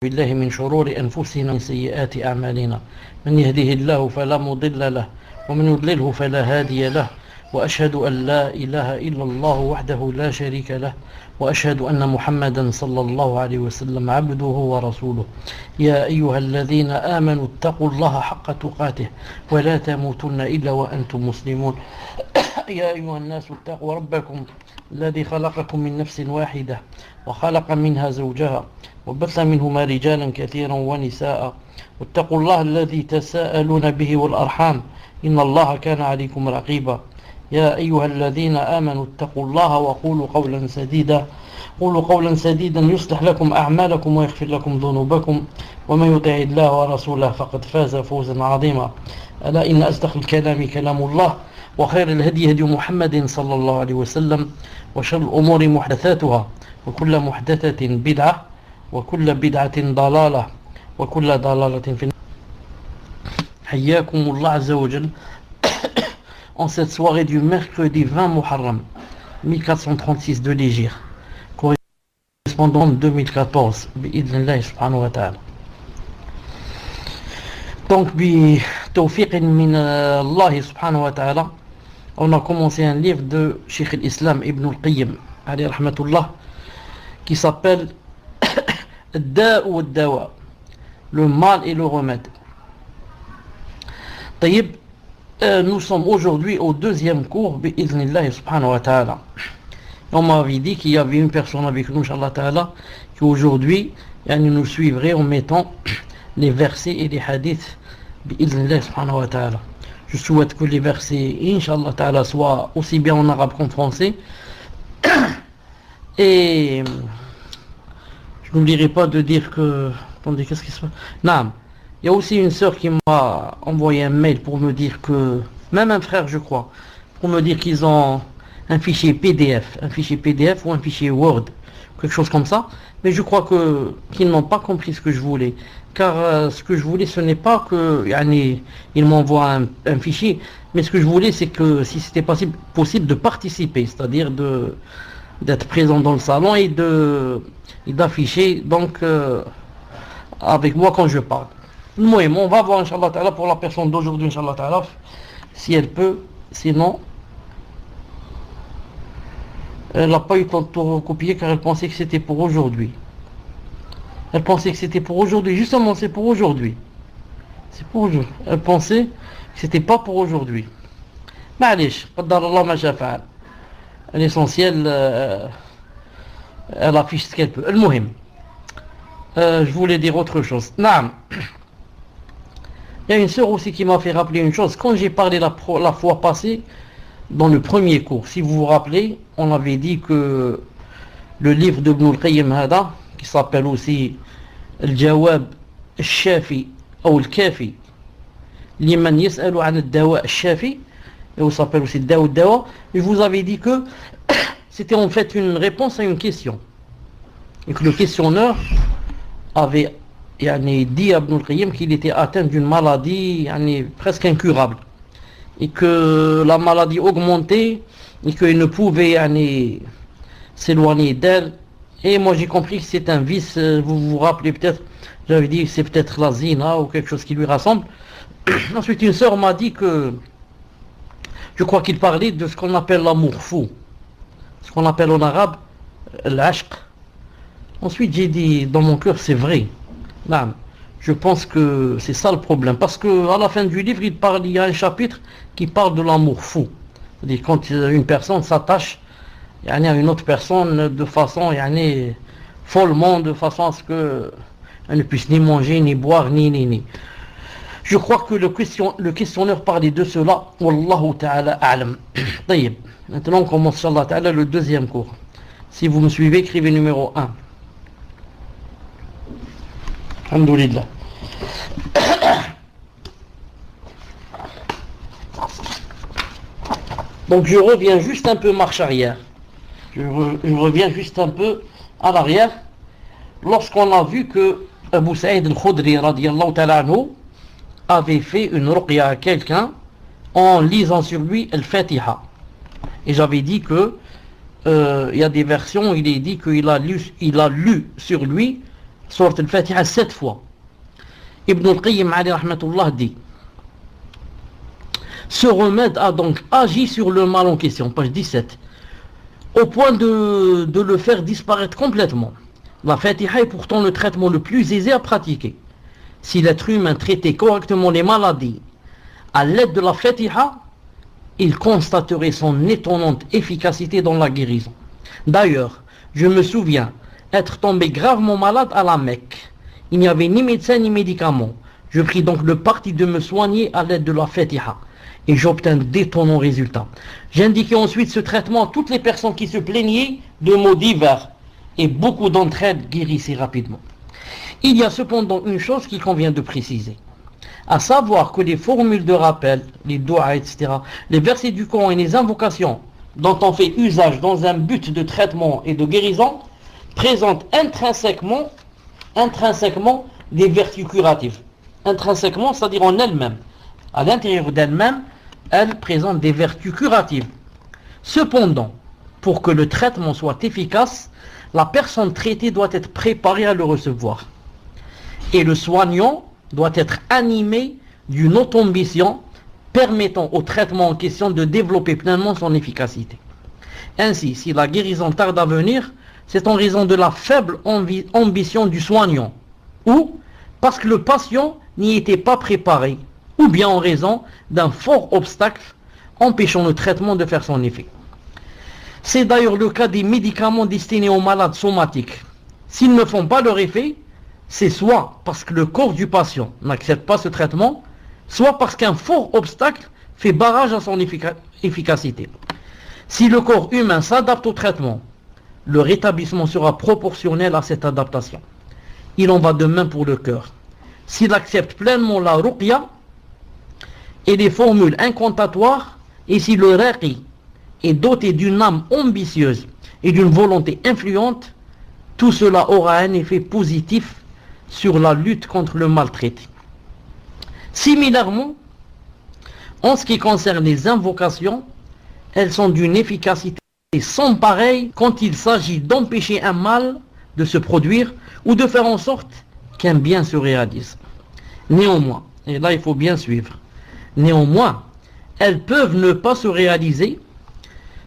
بالله من شرور أنفسنا ومن سيئات أعمالنا من يهده الله فلا مضل له ومن يضلله فلا هادي له وأشهد أن لا إله إلا الله وحده لا شريك له وأشهد أن محمدا صلى الله عليه وسلم عبده ورسوله يا أيها الذين آمنوا اتقوا الله حق تقاته ولا تموتن إلا وأنتم مسلمون يا أيها الناس اتقوا ربكم الذي خلقكم من نفس واحدة وخلق منها زوجها وبث منهما رجالا كثيرا ونساء واتقوا الله الذي تساءلون به والأرحام إن الله كان عليكم رقيبا يا أيها الذين آمنوا اتقوا الله وقولوا قولا سديدا يصلح لكم أعمالكم ويغفر لكم ذنوبكم ومن يطع الله ورسوله فقد فاز فوزا عظيما ألا إن أصدق الكلام كلام الله وخير الهدي هدي محمد صلى الله عليه وسلم وشر الأمور محدثاتها وكل محدثة بدعة وكل بدعة ضلالة وكل ضلالة في النار. حياكم الله عز وجل en cette soirée du mercredi 20 Muharram 1436 de l'Hégire, correspondant 2014 bi'idhnillah subhanahu wa ta'ala. Donc bi tawfiq min Allah subhanahu wa ta'ala, on a commencé un livre de Cheikh al-Islam Ibn al-Qayyim alayhi rahmatullah qui s'appelle Da' ou Dawa, le mal et le remède. Taïb, nous sommes aujourd'hui au deuxième cours bi'idhnillah subhanahu wa ta'ala. On m'avait dit qu'il y avait une personne avec nous, inshallah ta'ala, qui aujourd'hui nous suivrait en mettant les versets et les hadiths bi'idhnillah subhanahu wa ta'ala. Je souhaite que les versets, inshallah ta'ala, soient aussi bien en arabe qu'en français. Et je n'oublierai pas de dire que... Attendez, qu'est-ce qui se passe? Non. Il y a aussi une sœur qui m'a envoyé un mail pour me dire que... Même un frère, je crois. Pour me dire qu'ils ont un fichier PDF. Un fichier PDF ou un fichier Word. Quelque chose comme ça. Mais je crois qu'ils n'ont pas compris ce que je voulais. Car ce que je voulais, ce n'est pas que... ils m'envoient un fichier. Mais ce que je voulais, c'est que si c'était possible de participer. C'est-à-dire d'être présent dans le salon et d'afficher donc avec moi quand je parle. On va voir Inch'Allah Ta'ala pour la personne d'aujourd'hui Inch'Allah Ta'ala si elle peut, sinon elle n'a pas eu le temps de tout recopier car elle pensait que c'était pour aujourd'hui. Elle pensait que c'était pour aujourd'hui, justement c'est pour aujourd'hui. C'est pour aujourd'hui. Elle pensait que c'était pas pour aujourd'hui. Ma'alish, qaddar Allah ma shafa'al. L'essentiel, elle affiche ce qu'elle peut. Al-Muhim. Je voulais dire autre chose. Naam. Il y a une sœur aussi qui m'a fait rappeler une chose. Quand j'ai parlé la fois passée, dans le premier cours, si vous vous rappelez, on avait dit que le livre de Ibn al-Qayyim Hada, qui s'appelle aussi Al-Jawab al-Shafi ou Al-Kafi, liman yas'alu 'an al-dawa al-Shafi, et on s'appelle aussi Da' ou Dawa, et je vous avais dit que c'était en fait une réponse à une question. Et que le questionneur avait dit à Ibn al-Qayyim qu'il était atteint d'une maladie presque incurable. Et que la maladie augmentait et qu'il ne pouvait s'éloigner d'elle. Et moi j'ai compris que c'est un vice, vous vous rappelez peut-être, j'avais dit c'est peut-être la zina ou quelque chose qui lui rassemble. Ensuite une sœur m'a dit que je crois qu'il parlait de ce qu'on appelle l'amour fou, ce qu'on appelle en arabe l'ashq. Ensuite j'ai dit dans mon cœur c'est vrai. Là, je pense que c'est ça le problème, parce que à la fin du livre il y a un chapitre qui parle de l'amour fou. C'est-à-dire quand une personne s'attache à une autre personne de façon follement, de façon à ce qu'elle ne puisse ni manger, ni boire, ni. Je crois que le questionneur parlait de cela. Wallahu ta'ala a'lam. Taïb. Maintenant on commence Inch'Allah ta'ala le deuxième cours. Si vous me suivez, écrivez numéro 1. Alhamdulillah. Donc je reviens juste un peu marche arrière. Je reviens juste un peu à l'arrière. Lorsqu'on a vu que Abu Sa'id al-Khudri radiyallahu ta'ala anhu avait fait une ruqya à quelqu'un en lisant sur lui al-Fatiha. Et j'avais dit que il y a des versions où il est dit qu'il a lu sur lui Sourate al-Fatiha 7 fois. Ibn al-Qayyim alayhi rahmatullah dit: ce remède a donc agi sur le mal en question, page 17, au point de le faire disparaître complètement. La Fatiha est pourtant le traitement le plus aisé à pratiquer. Si l'être humain traitait correctement les maladies à l'aide de la Fatiha, il constaterait son étonnante efficacité dans la guérison. D'ailleurs, je me souviens être tombé gravement malade à la Mecque. Il n'y avait ni médecin ni médicaments. Je pris donc le parti de me soigner à l'aide de la Fatiha et j'obtins d'étonnants résultats. J'indiquai ensuite ce traitement à toutes les personnes qui se plaignaient de maux divers et beaucoup d'entre elles guérissaient rapidement. Il y a cependant une chose qu'il convient de préciser, à savoir que les formules de rappel, les doigts, etc., les versets du Coran et les invocations dont on fait usage dans un but de traitement et de guérison présentent intrinsèquement des vertus curatives. Intrinsèquement, c'est-à-dire en elles-mêmes. À l'intérieur d'elles-mêmes, elles présentent des vertus curatives. Cependant, pour que le traitement soit efficace, la personne traitée doit être préparée à le recevoir. Et le soignant doit être animé d'une haute ambition permettant au traitement en question de développer pleinement son efficacité. Ainsi, si la guérison tarde à venir, c'est en raison de la faible ambition du soignant, ou parce que le patient n'y était pas préparé, ou bien en raison d'un fort obstacle empêchant le traitement de faire son effet. C'est d'ailleurs le cas des médicaments destinés aux malades somatiques. S'ils ne font pas leur effet, c'est soit parce que le corps du patient n'accepte pas ce traitement, soit parce qu'un fort obstacle fait barrage à son efficacité. Si le corps humain s'adapte au traitement, le rétablissement sera proportionnel à cette adaptation. Il en va de même pour le cœur. S'il accepte pleinement la ruqya et les formules incantatoires, et si le raqi est doté d'une âme ambitieuse et d'une volonté influente, tout cela aura un effet positif sur la lutte contre le maltraité. Similairement, en ce qui concerne les invocations, elles sont d'une efficacité sans pareille quand il s'agit d'empêcher un mal de se produire ou de faire en sorte qu'un bien se réalise. Néanmoins, et là il faut bien suivre, néanmoins, elles peuvent ne pas se réaliser,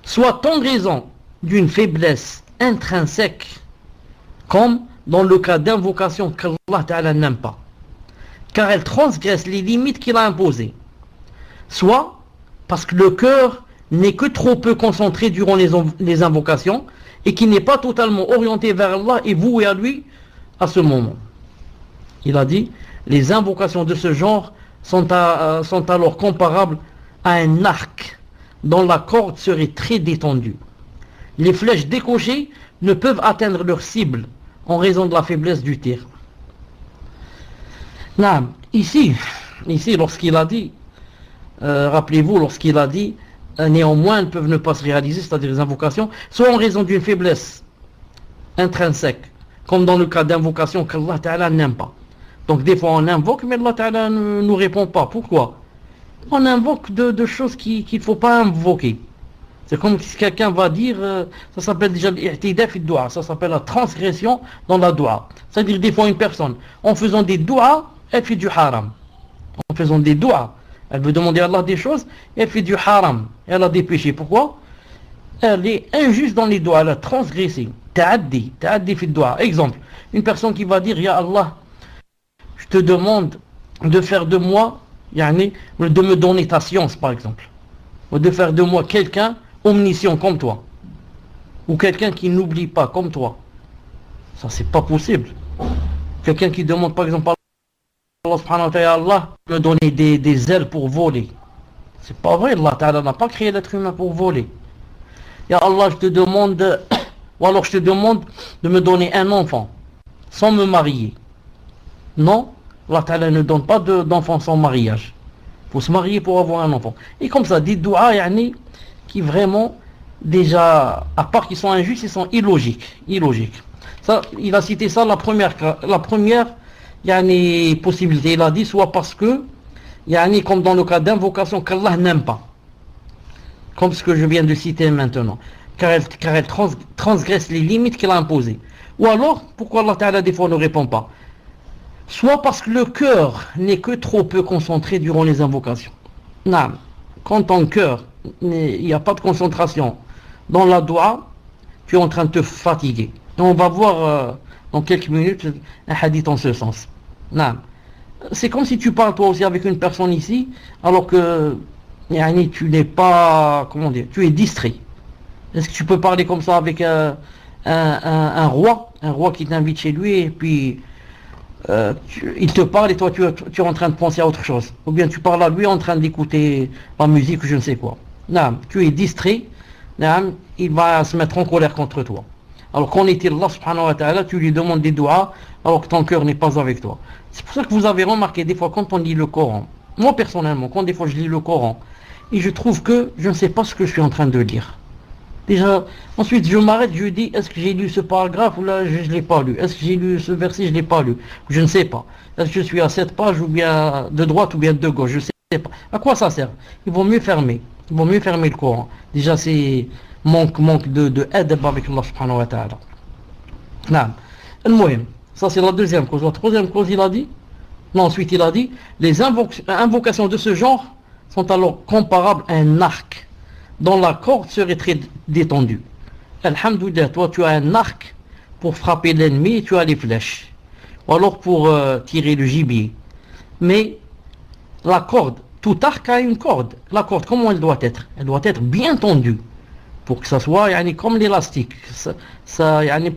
soit en raison d'une faiblesse intrinsèque, comme dans le cas d'invocation qu'Allah Ta'ala n'aime pas, car elles transgressent les limites qu'il a imposées, soit parce que le cœur n'est que trop peu concentré durant les invocations et qui n'est pas totalement orienté vers Allah et voué à lui à ce moment. Il a dit, les invocations de ce genre sont alors comparables à un arc dont la corde serait très détendue. Les flèches décochées ne peuvent atteindre leur cible en raison de la faiblesse du tir. Non, ici lorsqu'il a dit, rappelez-vous, lorsqu'il a dit, néanmoins, elles peuvent ne pas se réaliser, c'est-à-dire les invocations, soit en raison d'une faiblesse intrinsèque, comme dans le cas d'invocation qu'Allah Ta'ala n'aime pas. Donc des fois on invoque, mais Allah Ta'ala ne nous répond pas. Pourquoi? On invoque de choses qu'il ne faut pas invoquer. C'est comme si quelqu'un va dire, ça s'appelle déjà l'i'tida fi dua, ça s'appelle la transgression dans la dua. C'est-à-dire des fois une personne, en faisant des doigts, elle fait du haram. En faisant des doigts, elle veut demander à Allah des choses, elle fait du haram. Elle a des péchés. Pourquoi? Elle est injuste dans les doigts, elle a transgressé. Ta'addi fi dua. Exemple, une personne qui va dire, Ya Allah, je te demande de faire de moi, de me donner ta science par exemple, ou de faire de moi quelqu'un omniscient comme toi, ou quelqu'un qui n'oublie pas comme toi. Ça c'est pas possible. Quelqu'un qui demande par exemple à Allah subhanahu wa ta'ala, Allah me donner des ailes pour voler. C'est pas vrai, Allah ta'ala n'a pas créé l'être humain pour voler. Ya Allah, je te demande, ou alors je te demande de me donner un enfant sans me marier. Non, Allah Ta'ala ne donne pas d'enfant sans mariage. Il faut se marier pour avoir un enfant. Et comme ça, des doigts qui vraiment, déjà, à part qu'ils sont injustes, ils sont illogiques. Ça, il a cité ça la première possibilité. Il a dit soit parce que, comme dans le cas d'invocation qu'Allah n'aime pas. Comme ce que je viens de citer maintenant. Car elle transgresse les limites qu'il a imposées. Ou alors, pourquoi Allah Ta'ala des fois ne répond pas? Soit parce que le cœur n'est que trop peu concentré durant les invocations. Non, quand ton cœur, il n'y a pas de concentration dans la dua, tu es en train de te fatiguer. Et on va voir dans quelques minutes un hadith en ce sens. Non. C'est comme si tu parles toi aussi avec une personne ici, alors que tu n'es pas, comment dire, tu es distrait. Est-ce que tu peux parler comme ça avec un roi qui t'invite chez lui et puis il te parle et toi tu es en train de penser à autre chose, ou bien tu parles à lui en train d'écouter la musique ou je ne sais quoi. Non, tu es distrait, non, il va se mettre en colère contre toi. Alors qu'en est Allah subhanahu wa ta'ala, tu lui demandes des doigts alors que ton cœur n'est pas avec toi. C'est pour ça que vous avez remarqué des fois quand on lit le Coran, moi personnellement, quand des fois je lis le Coran et je trouve que je ne sais pas ce que je suis en train de lire. Déjà, ensuite je m'arrête, je dis, est-ce que j'ai lu ce paragraphe ou là je ne l'ai pas lu? Est-ce que j'ai lu ce verset, je ne l'ai pas lu? Je ne sais pas. Est-ce que je suis à cette page ou bien de droite ou bien de gauche? Je ne sais pas. À quoi ça sert? Il vaut mieux fermer. Il vaut mieux fermer le Coran. Déjà c'est manque de adab avec Allah subhanahu wa ta'ala. Non. Ça c'est la deuxième cause. La troisième cause, il a dit, non, ensuite il a dit, les invocations de ce genre sont alors comparables à un arc dont la corde serait très détendue. Alhamdoulilah, toi tu as un arc pour frapper l'ennemi et tu as les flèches. Ou alors pour tirer le gibier. Mais la corde, tout arc a une corde. La corde, comment elle doit être? Elle doit être bien tendue. Pour que ça soit comme l'élastique.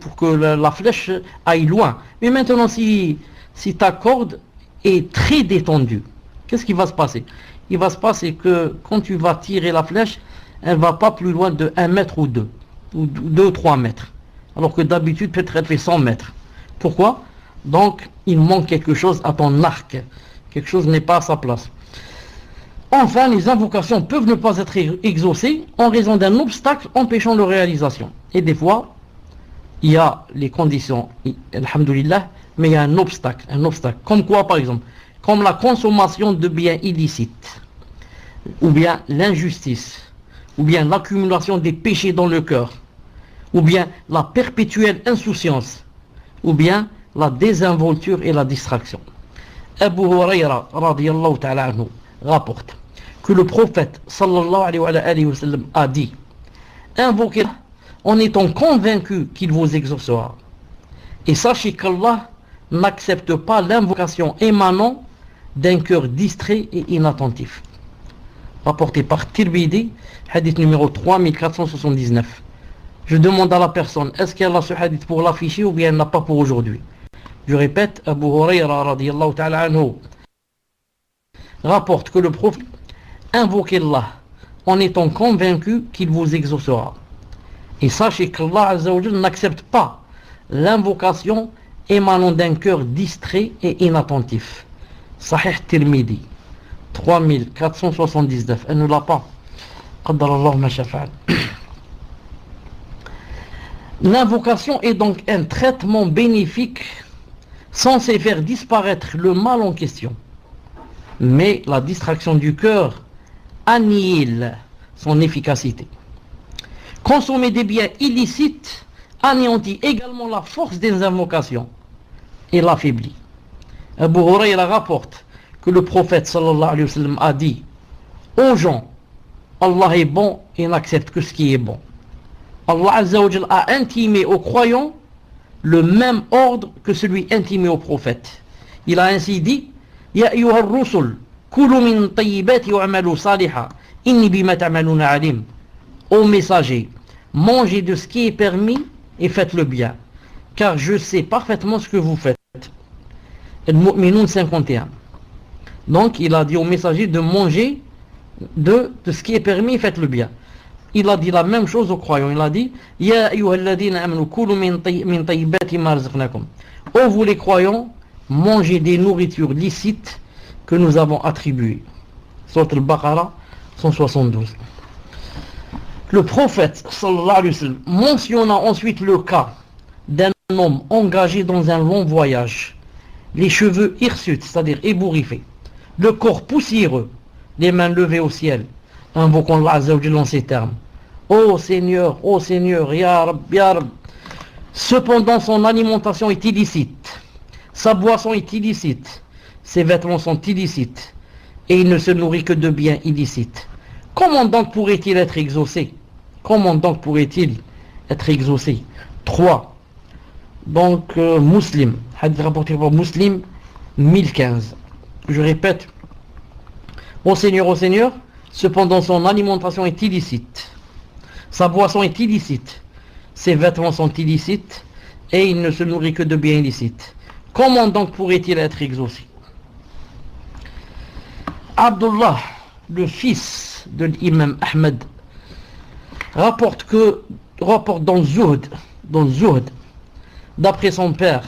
Pour que la flèche aille loin. Mais maintenant, si ta corde est très détendue, qu'est-ce qui va se passer? Il va se passer que quand tu vas tirer la flèche, elle ne va pas plus loin de 1 mètre ou 2, ou 2 ou 3 mètres. Alors que d'habitude, peut-être elle fait 100 mètres. Pourquoi? Donc, il manque quelque chose à ton arc. Quelque chose n'est pas à sa place. Enfin, les invocations peuvent ne pas être exaucées en raison d'un obstacle empêchant leur réalisation. Et des fois, il y a les conditions, alhamdoulilah, mais il y a un obstacle. Comme quoi, par exemple? Comme la consommation de biens illicites, ou bien l'injustice, ou bien l'accumulation des péchés dans le cœur, ou bien la perpétuelle insouciance, ou bien la désinvolture et la distraction. Abu Huraira radiyallahu ta'ala anhu rapporte que le prophète sallallahu alayhi wa sallam a dit: invoquez en étant convaincu qu'il vous exaucera. Et sachez qu'Allah n'accepte pas l'invocation émanant d'un cœur distrait et inattentif. Rapporté par Tirmidhi, hadith numéro 3479. Je demande à la personne, est-ce qu'elle a ce hadith pour l'afficher ou bien elle n'a pas pour aujourd'hui? Je répète, Abu Huraira radiyallahu ta'ala anhu rapporte que le prophète invoquez Allah en étant convaincu qu'il vous exaucera. Et sachez qu'Allah Azza wa Jalla n'accepte pas l'invocation émanant d'un cœur distrait et inattentif. Sahih Tirmidhi 3479. Elle ne l'a pas. Qaddarallahu ma shafa'al. L'invocation est donc un traitement bénéfique censé faire disparaître le mal en question. Mais la distraction du cœur annihile son efficacité. Consommer des biens illicites anéantit également la force des invocations et l'affaiblit. Abu Huraira rapporte que le prophète sallallahu alayhi wa sallam a dit aux gens: Allah est bon et n'accepte que ce qui est bon. Allah Azza wa Jalla a intimé aux croyants le même ordre que celui intimé aux prophètes. Il a ainsi dit: Ya ayyuha ar-rusul kulu min tayyibati wa'malu salihan inni bima ta'maluna alim. Ô messagers, mangez de ce qui est permis et faites le bien, car je sais parfaitement ce que vous faites. Al-Mu'minun 51. Donc il a dit aux messagers de manger de ce qui est permis et faites le bien. Il a dit la même chose aux croyants. Il a dit: Ya ayyuhalladhina amanu kulu min tayyibati ma razaqnakum. Ô vous les croyants, mangez des nourritures licites que nous avons attribuées. Sourate Al-Baqarah 172. Le prophète sallallahu alayhi wa sallam mentionna ensuite le cas d'un homme engagé dans un long voyage, les cheveux hirsutes, c'est-à-dire ébouriffés, le corps poussiéreux, les mains levées au ciel, invoquant Allah Azza wa Jalla en ces termes: Ô Seigneur, Ya Rab, Ya Rab, Cependant, son alimentation est illicite, sa boisson est illicite, ses vêtements sont illicites, et il ne se nourrit que de biens illicites. Comment donc pourrait-il être exaucé? Comment donc pourrait-il être exaucé? 3. Donc, Muslim, hadith rapporté par Muslim, 1015. Je répète, ô Seigneur, cependant son alimentation est illicite, sa boisson est illicite, ses vêtements sont illicites, et il ne se nourrit que de biens illicites. Comment donc pourrait-il être exaucé? Abdullah, le fils de l'imam Ahmed, rapporte dans Zuhd, d'après son père,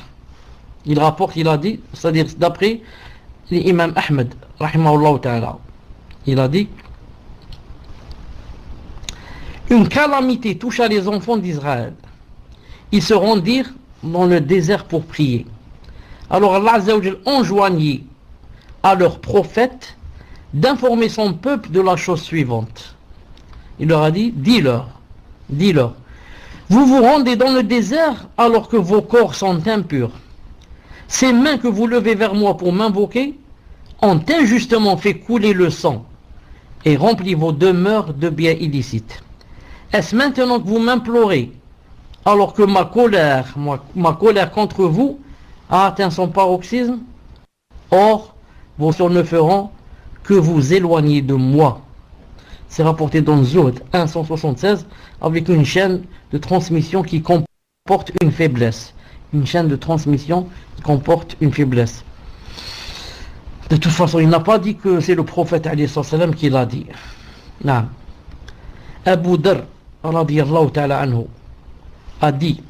il a dit, c'est-à-dire d'après l'imam Ahmed, rahimahullah ta'ala, il a dit, une calamité toucha les enfants d'Israël. Ils se rendirent dans le désert pour prier. Alors Allah Azza wa Jal enjoignit à leur prophète d'informer son peuple de la chose suivante. Il leur a dit, dis-leur, vous vous rendez dans le désert alors que vos corps sont impurs. Ces mains que vous levez vers moi pour m'invoquer ont injustement fait couler le sang et rempli vos demeures de biens illicites. Est-ce maintenant que vous m'implorez alors que ma colère contre vous a atteint son paroxysme? Or, vos actions ne feront que vous éloigner de moi. C'est rapporté dans Zuhd 176 avec une chaîne de transmission qui comporte une faiblesse. Une chaîne de transmission qui comporte une faiblesse. De toute façon, il n'a pas dit que c'est le prophète alayhi salam qui l'a dit. Non. Abu Dharr radiyallahu ta'ala anhu a dit,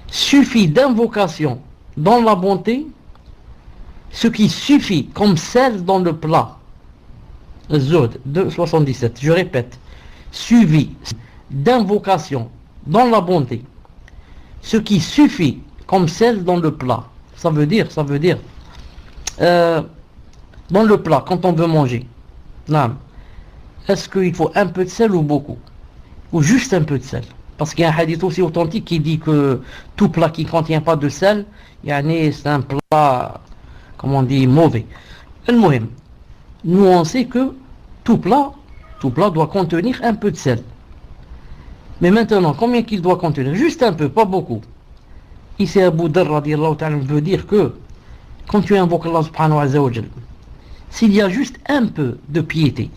suffit d'invocation dans la bonté ce qui suffit comme sel dans le plat. Zuhd 2,77. Je répète, suivi d'invocation dans la bonté ce qui suffit comme sel dans le plat. Ça veut dire dans le plat quand on veut manger. Non. Est-ce qu'il faut un peu de sel ou beaucoup? Ou juste un peu de sel? Parce qu'il y a un hadith aussi authentique qui dit que tout plat qui ne contient pas de sel, c'est un plat, comment on dit, mauvais. Nous on sait que tout plat doit contenir un peu de sel. Mais maintenant, combien qu'il doit contenir? Juste un peu, pas beaucoup. Ici, Abu Dharr radiyallahu ta'ala veut dire que quand tu invoques Allah subhanahu wa ta'ala, s'il y a juste un peu de piété,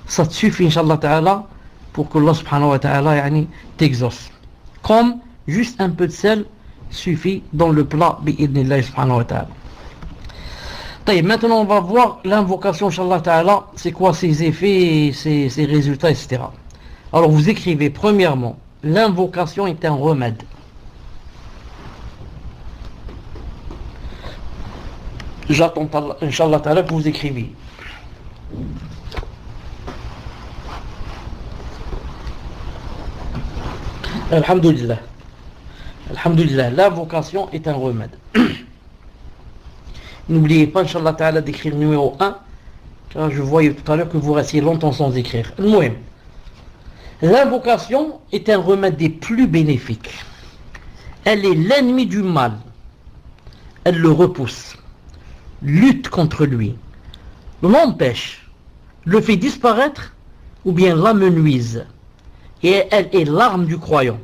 ça te suffit, Inch'Allah ta'ala, pour que Allah subhanahu wa ta'ala t'exauce. Comme juste un peu de sel suffit dans le plat, bi'idnillah subhanahu wa ta'ala. Maintenant, on va voir l'invocation, Inch'Allah ta'ala, c'est quoi ses effets, ses résultats, etc. Alors, vous écrivez, premièrement, l'invocation est un remède. J'attends, Inch'Allah ta'ala, que vous écriviez. Alhamdulillah. Alhamdulillah, l'invocation est un remède. N'oubliez pas, Inch'Allah ta'ala, d'écrire numéro 1, car je voyais tout à l'heure que vous restiez longtemps sans écrire. L'invocation est un remède des plus bénéfiques. Elle est l'ennemi du mal. Elle le repousse, lutte contre lui, l'empêche, le fait disparaître ou bien l'amenuise. Et elle est l'arme du croyant.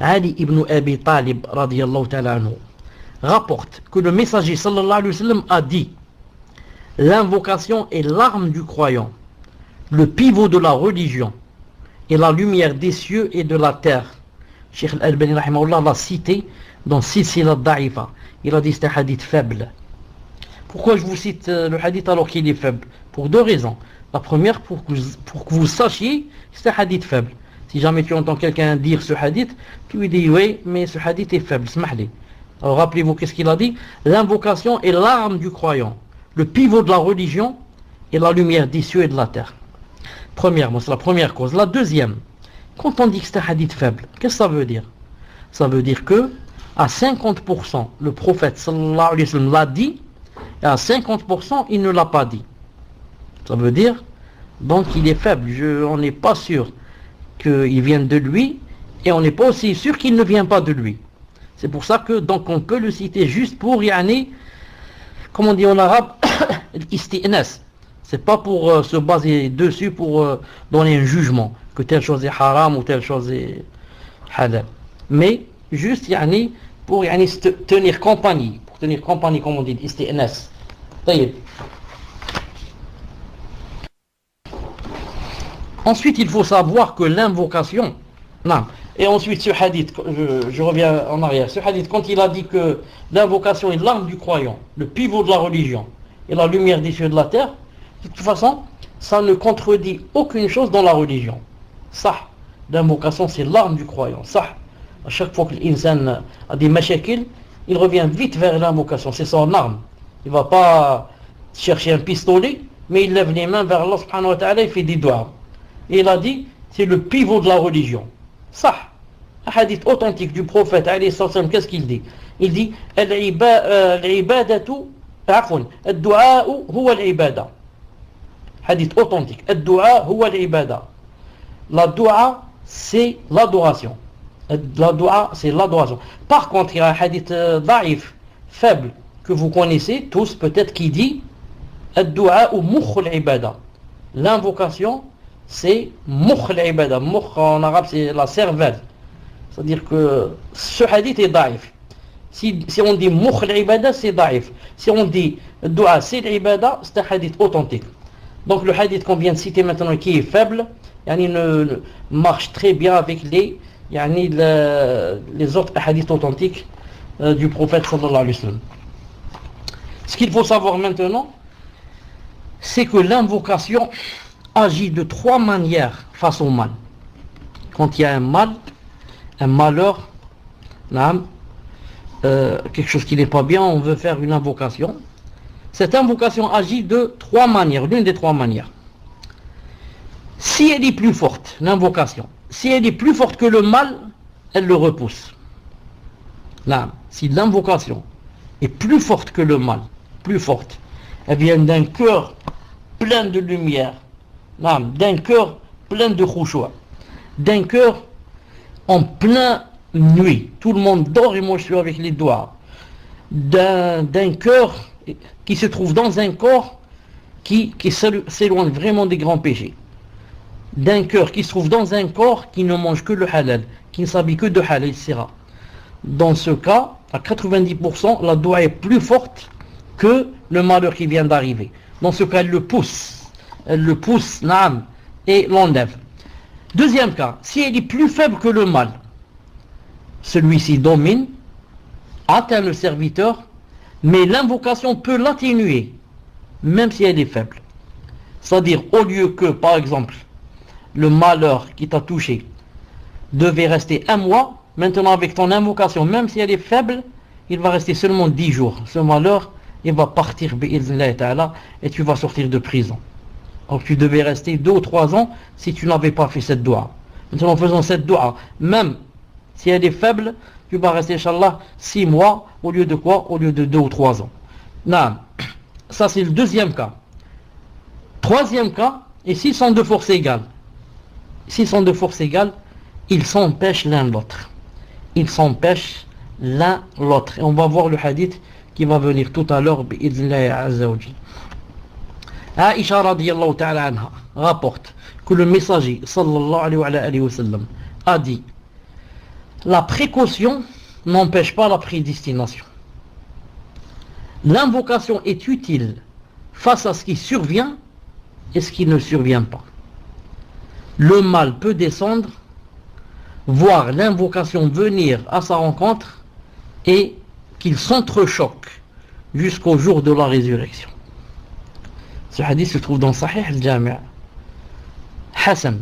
Ali ibn Abi Talib radiyallahu ta'ala anhu rapporte que le messager sallallahu alayhi wa sallam a dit, l'invocation est l'arme du croyant, le pivot de la religion et la lumière des cieux et de la terre. Cheikh Al-Albani rahimahullah l'a cité dans Silsila Da'ifa. Il a dit c'est un hadith faible. Pourquoi je vous cite le hadith alors qu'il est faible? Pour deux raisons. La première, pour que vous sachiez que c'est un hadith faible. Si jamais tu entends quelqu'un dire ce hadith, tu lui dis oui, mais ce hadith est faible, smahli. Alors rappelez-vous qu'est-ce qu'il a dit? L'invocation est l'arme du croyant, le pivot de la religion et la lumière des cieux et de la terre. Premièrement, c'est la première cause. La deuxième, quand on dit que c'est un hadith faible, qu'est-ce que ça veut dire? Ça veut dire que à 50%, le prophète sallallahu alayhi wa sallam l'a dit, et à 50%, il ne l'a pas dit. Ça veut dire, donc il est faible. On n'est pas sûr qu'il vienne de lui, Et on n'est pas aussi sûr qu'il ne vient pas de lui. C'est pour ça que donc on peut le citer juste pour yani, comme on dit en arabe, l'isti'nas. C'est pas pour se baser dessus pour donner un jugement que telle chose est haram ou telle chose est halal. Mais juste yani, pour yani, tenir compagnie. Pour tenir compagnie, comme on dit, l'isti'nas. Ensuite, il faut savoir que l'invocation, non. Et ensuite, ce hadith, je reviens en arrière, ce hadith, quand il a dit que l'invocation est l'arme du croyant, le pivot de la religion, et la lumière des cieux de la terre, de toute façon, ça ne contredit aucune chose dans la religion. Ça, l'invocation, c'est l'arme du croyant. Ça, à chaque fois que l'insan a des mashakil, il revient vite vers l'invocation, c'est son arme. Il ne va pas chercher un pistolet, mais il lève les mains vers Allah subhanahu wa ta'ala, il fait des doigts. Et il a dit, c'est le pivot de la religion. Ça, un hadith authentique du prophète, qu'est-ce qu'il dit? Il dit, al-ibadatu, ad-du'a huwa al-ibada. Hadith authentique. Ad-du'a huwa al-ibada. La dua, c'est l'adoration. La dua, c'est l'adoration. Par contre, il y a un hadith daif, faible, que vous connaissez tous, peut-être, qui dit, ad-du'a ou mukh al-ibada. L'invocation, c'est mukh al-ibada. Mukh en arabe, c'est la cervelle. C'est-à-dire que ce hadith est daif. Si on dit mukh al-ibada, c'est daif. Si on dit dua, c'est l'ibada, c'est un hadith authentique. Donc le hadith qu'on vient de citer maintenant, qui est faible, yani ne marche très bien avec les autres hadiths authentiques du prophète sallallahu alayhi wa sallam. Ce qu'il faut savoir maintenant, c'est que l'invocation agit de trois manières face au mal. Quand il y a un mal, un malheur, quelque chose qui n'est pas bien, on veut faire une invocation. Cette invocation agit de trois manières, l'une des trois manières. Si elle est plus forte, l'invocation, si elle est plus forte que le mal, elle le repousse. Là, si l'invocation est plus forte que le mal, plus forte, elle vient d'un cœur plein de lumière, d'un cœur plein de khushu', d'un cœur en plein nuit, tout le monde dort et moi je suis avec les doigts, d'un cœur qui se trouve dans un corps qui s'éloigne vraiment des grands péchés, d'un cœur qui se trouve dans un corps qui ne mange que le halal, qui ne s'habille que de halal, etc. Dans ce cas, à 90%, la doua est plus forte que le malheur qui vient d'arriver. Dans ce cas, elle le pousse, et l'enlève. Deuxième cas, si elle est plus faible que le mal, celui-ci domine, atteint le serviteur, mais l'invocation peut l'atténuer, même si elle est faible. C'est-à-dire, au lieu que, par exemple, le malheur qui t'a touché devait rester 1 mois, maintenant avec ton invocation, même si elle est faible, il va rester seulement 10 jours. Ce malheur, il va partir, et tu vas sortir de prison. Donc tu devais rester 2 ou 3 ans si tu n'avais pas fait cette doua. Maintenant, en faisant cette doua, même si elle est faible, tu vas rester, Inch'Allah, 6 mois, au lieu de quoi? Au lieu de 2 ou 3 ans. Non. Ça, c'est le deuxième cas. Troisième cas, et s'ils sont de force égale, ils s'empêchent l'un l'autre. Ils s'empêchent l'un l'autre. Et on va voir le hadith qui va venir tout à l'heure, bi'idhnillahi azza wa jalla. Aïcha radiyallahu ta'ala anha rapporte que le messager sallallahu alayhi wa sallam a dit: la précaution n'empêche pas la prédestination. L'invocation est utile face à ce qui survient et ce qui ne survient pas. Le mal peut descendre, voir l'invocation venir à sa rencontre et qu'il s'entrechoque jusqu'au jour de la résurrection. Ce hadith se trouve dans Sahih al-Jami'. Hassan,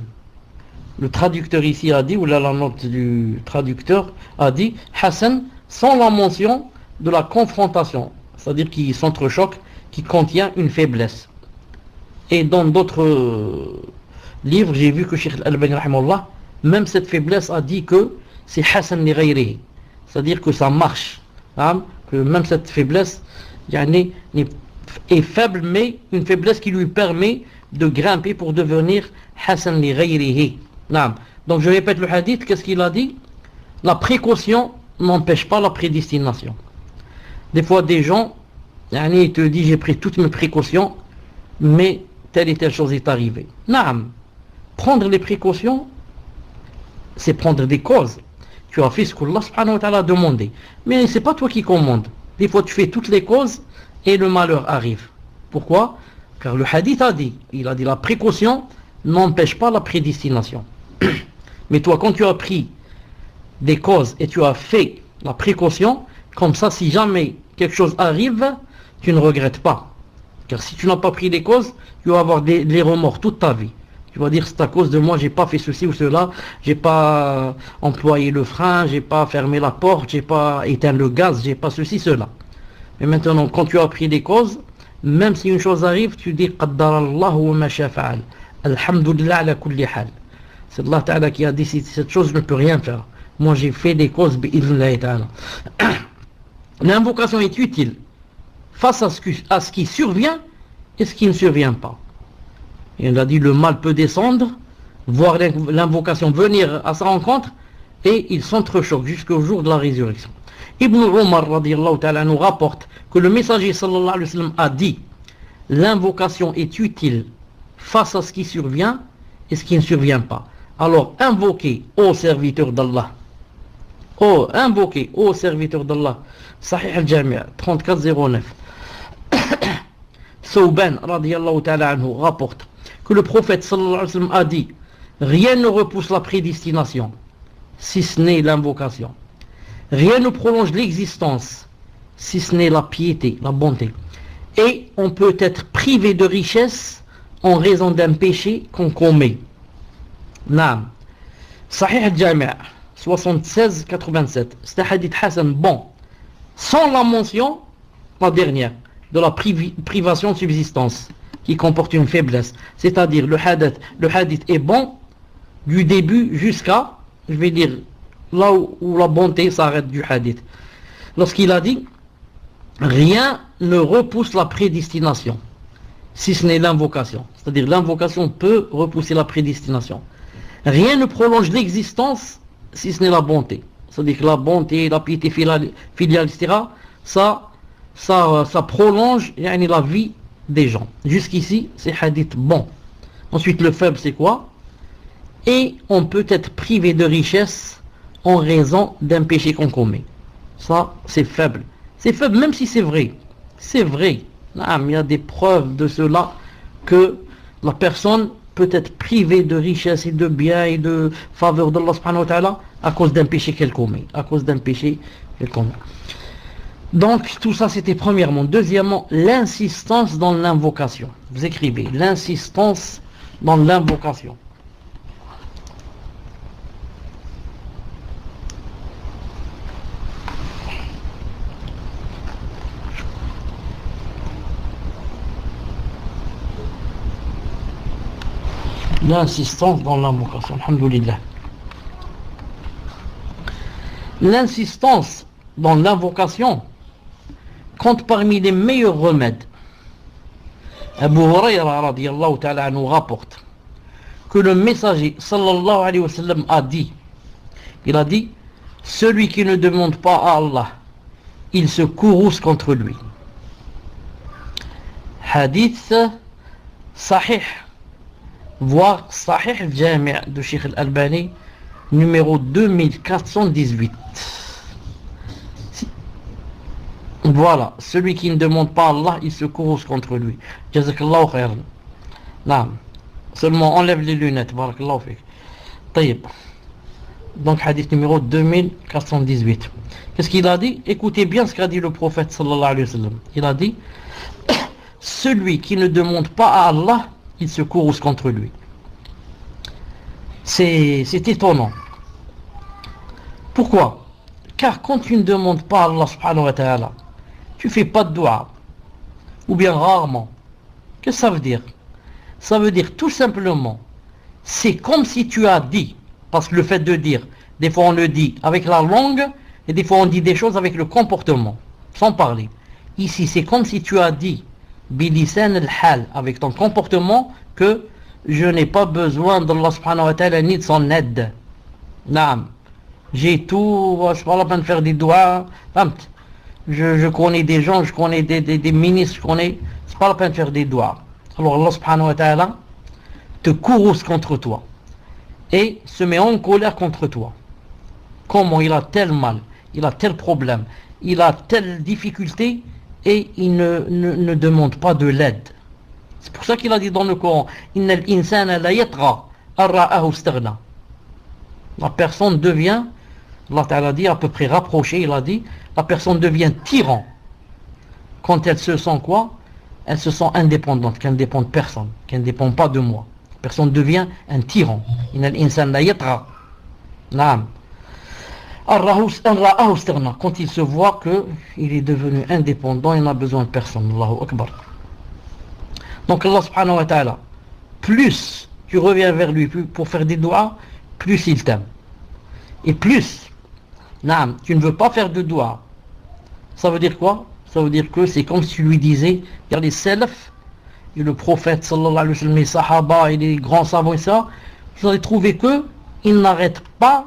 le traducteur ici a dit, ou la note du traducteur a dit, Hassan, sans la mention de la confrontation, c'est-à-dire qui s'entrechoque, qui contient une faiblesse. Et dans d'autres livres, j'ai vu que Cheikh Al-Albani, rahimahullah, même cette faiblesse a dit que c'est Hassan li ghayrihi, c'est-à-dire que ça marche, que même cette faiblesse est faible, mais une faiblesse qui lui permet de grimper pour devenir Hassan li ghayrihi, Donc je répète le hadith, qu'est-ce qu'il a dit? La précaution n'empêche pas la prédestination. Des fois des gens, ils te disent j'ai pris toutes mes précautions, mais telle et telle chose est arrivée. Naam, prendre les précautions, c'est prendre des causes. Tu as fait ce qu'Allah subhanahu wa ta'ala a demandé. Mais c'est pas toi qui commandes. Des fois tu fais toutes les causes et le malheur arrive. Pourquoi? Car le hadith a dit, il a dit la précaution n'empêche pas la prédestination. Mais toi quand tu as pris des causes et tu as fait la précaution, comme ça si jamais quelque chose arrive, tu ne regrettes pas. Car si tu n'as pas pris les causes, tu vas avoir des remords toute ta vie. Tu vas dire c'est à cause de moi, j'ai pas fait ceci ou cela, j'ai pas employé le frein, j'ai pas fermé la porte, j'ai pas éteint le gaz, j'ai pas ceci, cela. Mais maintenant, quand tu as pris les causes, même si une chose arrive, tu dis qaddarallahu wa ma sha fa'al. Alhamdulillah ala kulli hal. C'est Allah Ta'ala qui a dit cette chose, je ne peux rien faire. Moi j'ai fait des causes bi'idhnillah ta'ala. L'invocation est utile face à ce qui survient et ce qui ne survient pas. Et on a dit le mal peut descendre, voir l'invocation venir à sa rencontre, et il s'entrechoque jusqu'au jour de la résurrection. Ibn Umar radiyallahu ta'ala nous rapporte que le messager sallallahu alayhi wa sallam a dit l'invocation est utile face à ce qui survient et ce qui ne survient pas. Alors invoquez ô serviteur d'Allah, invoquez ô serviteur d'Allah. Sahih al-Jami' 3409. Thawban radiyallahu ta'ala anhu rapporte que le prophète sallallahu alayhi wa sallam a dit rien ne repousse la prédestination si ce n'est l'invocation. Rien ne prolonge l'existence si ce n'est la piété, la bonté. Et on peut être privé de richesse en raison d'un péché qu'on commet. Naam. Sahih al-Jami' 76-87. C'est un hadith Hassan bon. Sans la mention, la dernière, de la privation de subsistance qui comporte une faiblesse. C'est-à-dire le hadith est bon du début jusqu'à, je vais dire, là où la bonté s'arrête du hadith. Lorsqu'il a dit rien ne repousse la prédestination si ce n'est l'invocation. C'est-à-dire l'invocation peut repousser la prédestination. Rien ne prolonge l'existence si ce n'est la bonté. C'est-à-dire que la bonté, la piété filiale, etc., ça prolonge la vie des gens. Jusqu'ici, c'est hadith bon. Ensuite, le faible, c'est quoi? Et on peut être privé de richesse en raison d'un péché qu'on commet. Ça, c'est faible. C'est faible, même si c'est vrai. C'est vrai. Il y a des preuves de cela que la personne peut être privée de richesse et de biens et de faveur d'Allah subhanahu wa ta'ala à cause d'un péché qu'elle commet. Donc, tout ça, c'était premièrement. Deuxièmement, l'insistance dans l'invocation. Vous écrivez, l'insistance dans l'invocation. L'insistance dans l'invocation. Alhamdulillah. L'insistance dans l'invocation compte parmi les meilleurs remèdes. Abu Hurayra radiyallahu ta'ala nous rapporte que le messager sallallahu alayhi wa sallam a dit, il a dit, celui qui ne demande pas à Allah, il se courrouce contre lui. Hadith sahih, voire Sahih al-Jami' de Cheikh al-Albani, numéro 2418. Voilà, celui qui ne demande pas à Allah, il se courrouce contre lui. Jazakallahu khairan. Naam. Seulement enlève les lunettes. Barakallahu fik. Taïb. Donc hadith numéro 2418. Qu'est-ce qu'il a dit? Écoutez bien ce qu'a dit le prophète sallallahu alayhi wa sallam. Il a dit celui qui ne demande pas à Allah, il se courrouce contre lui. C'est étonnant. Pourquoi? Car quand tu ne demandes pas à Allah subhanahu wa ta'ala, tu fais pas de dua, ou bien rarement. Qu'est-ce que ça veut dire? Ça veut dire tout simplement, c'est comme si tu as dit, parce que le fait de dire, des fois on le dit avec la langue, et des fois on dit des choses avec le comportement, sans parler. Ici c'est comme si tu as dit, bilisan al-hal, avec ton comportement, que je n'ai pas besoin d'Allah subhanahu wa ta'ala ni de son aide. Naam. J'ai tout, c'est pas la peine de faire des doigts. Je connais des gens, je connais des ministres, c'est pas la peine de faire des doigts. Alors Allah subhanahu wa ta'ala te courrouce contre toi et se met en colère contre toi. Comment il a tel mal, il a tel problème, il a telle difficulté et il ne demande pas de l'aide. C'est pour ça qu'il a dit dans le Coran, Innal insana la yatra ar-ra'ahu istaghna. La personne devient, Allah Ta'ala dit à peu près rapproché, il a dit, la personne devient tyran quand elle se sent quoi? Elle se sent indépendante, qu'elle ne dépend de personne, qu'elle ne dépend pas de moi. La personne devient un tyran. Innal insana la yatra. Naam. Quand il se voit qu'il est devenu indépendant, il n'a besoin de personne. Allahu Akbar. Donc Allah subhanahu wa ta'ala, plus tu reviens vers lui pour faire des doigts, plus il t'aime. Et plus, naam, tu ne veux pas faire de doigts. Ça veut dire quoi? Ça veut dire que c'est comme si tu lui disais, il y a les salaf, et le prophète sallallahu alayhi wa sallam, les sahaba et les grands savants et ça, vous allez trouver que ils n'arrêtent pas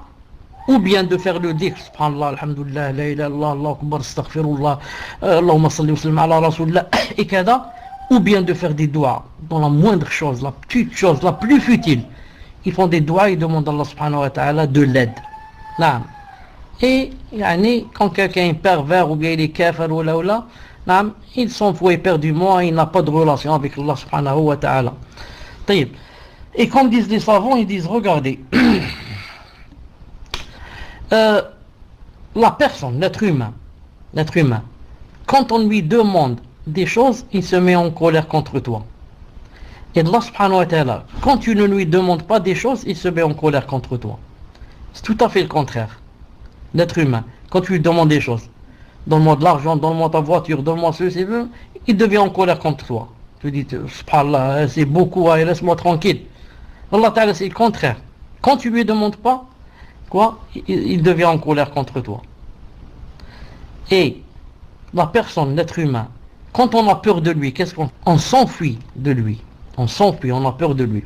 ou bien de faire le dhikr, subhanallah, alhamdulillah, la ilaha illallah, Allahu akbar, astaghfirullah, Allahumma salli wa sallim ala rasulillah, et kada, ou bien de faire des doigts dans la moindre chose, la petite chose, la plus futile. Ils font des doigts, ils demandent à Allah subhanahu wa ta'ala de l'aide. Là. Et quand quelqu'un est pervers ou bien il est kafir ou là, il s'en fout éperdument, il n'a pas de relation avec Allah subhanahu wa ta'ala. Et comme disent les savants, ils disent, regardez, la personne, l'être humain, quand on lui demande des choses, il se met en colère contre toi. Et Allah subhanahu wa ta'ala, quand tu ne lui demandes pas des choses, il se met en colère contre toi. C'est tout à fait le contraire. L'être humain, quand tu lui demandes des choses, donne-moi de l'argent, donne-moi ta voiture, donne-moi ceci, il devient en colère contre toi. Tu dis, subhanallah, c'est beaucoup, laisse-moi tranquille. Allah ta'ala, c'est le contraire. Quand tu lui demandes pas, quoi, il devient en colère contre toi. Et la personne, l'être humain, quand on a peur de lui, qu'est-ce qu'on fait? On s'enfuit de lui. On s'enfuit, on a peur de lui.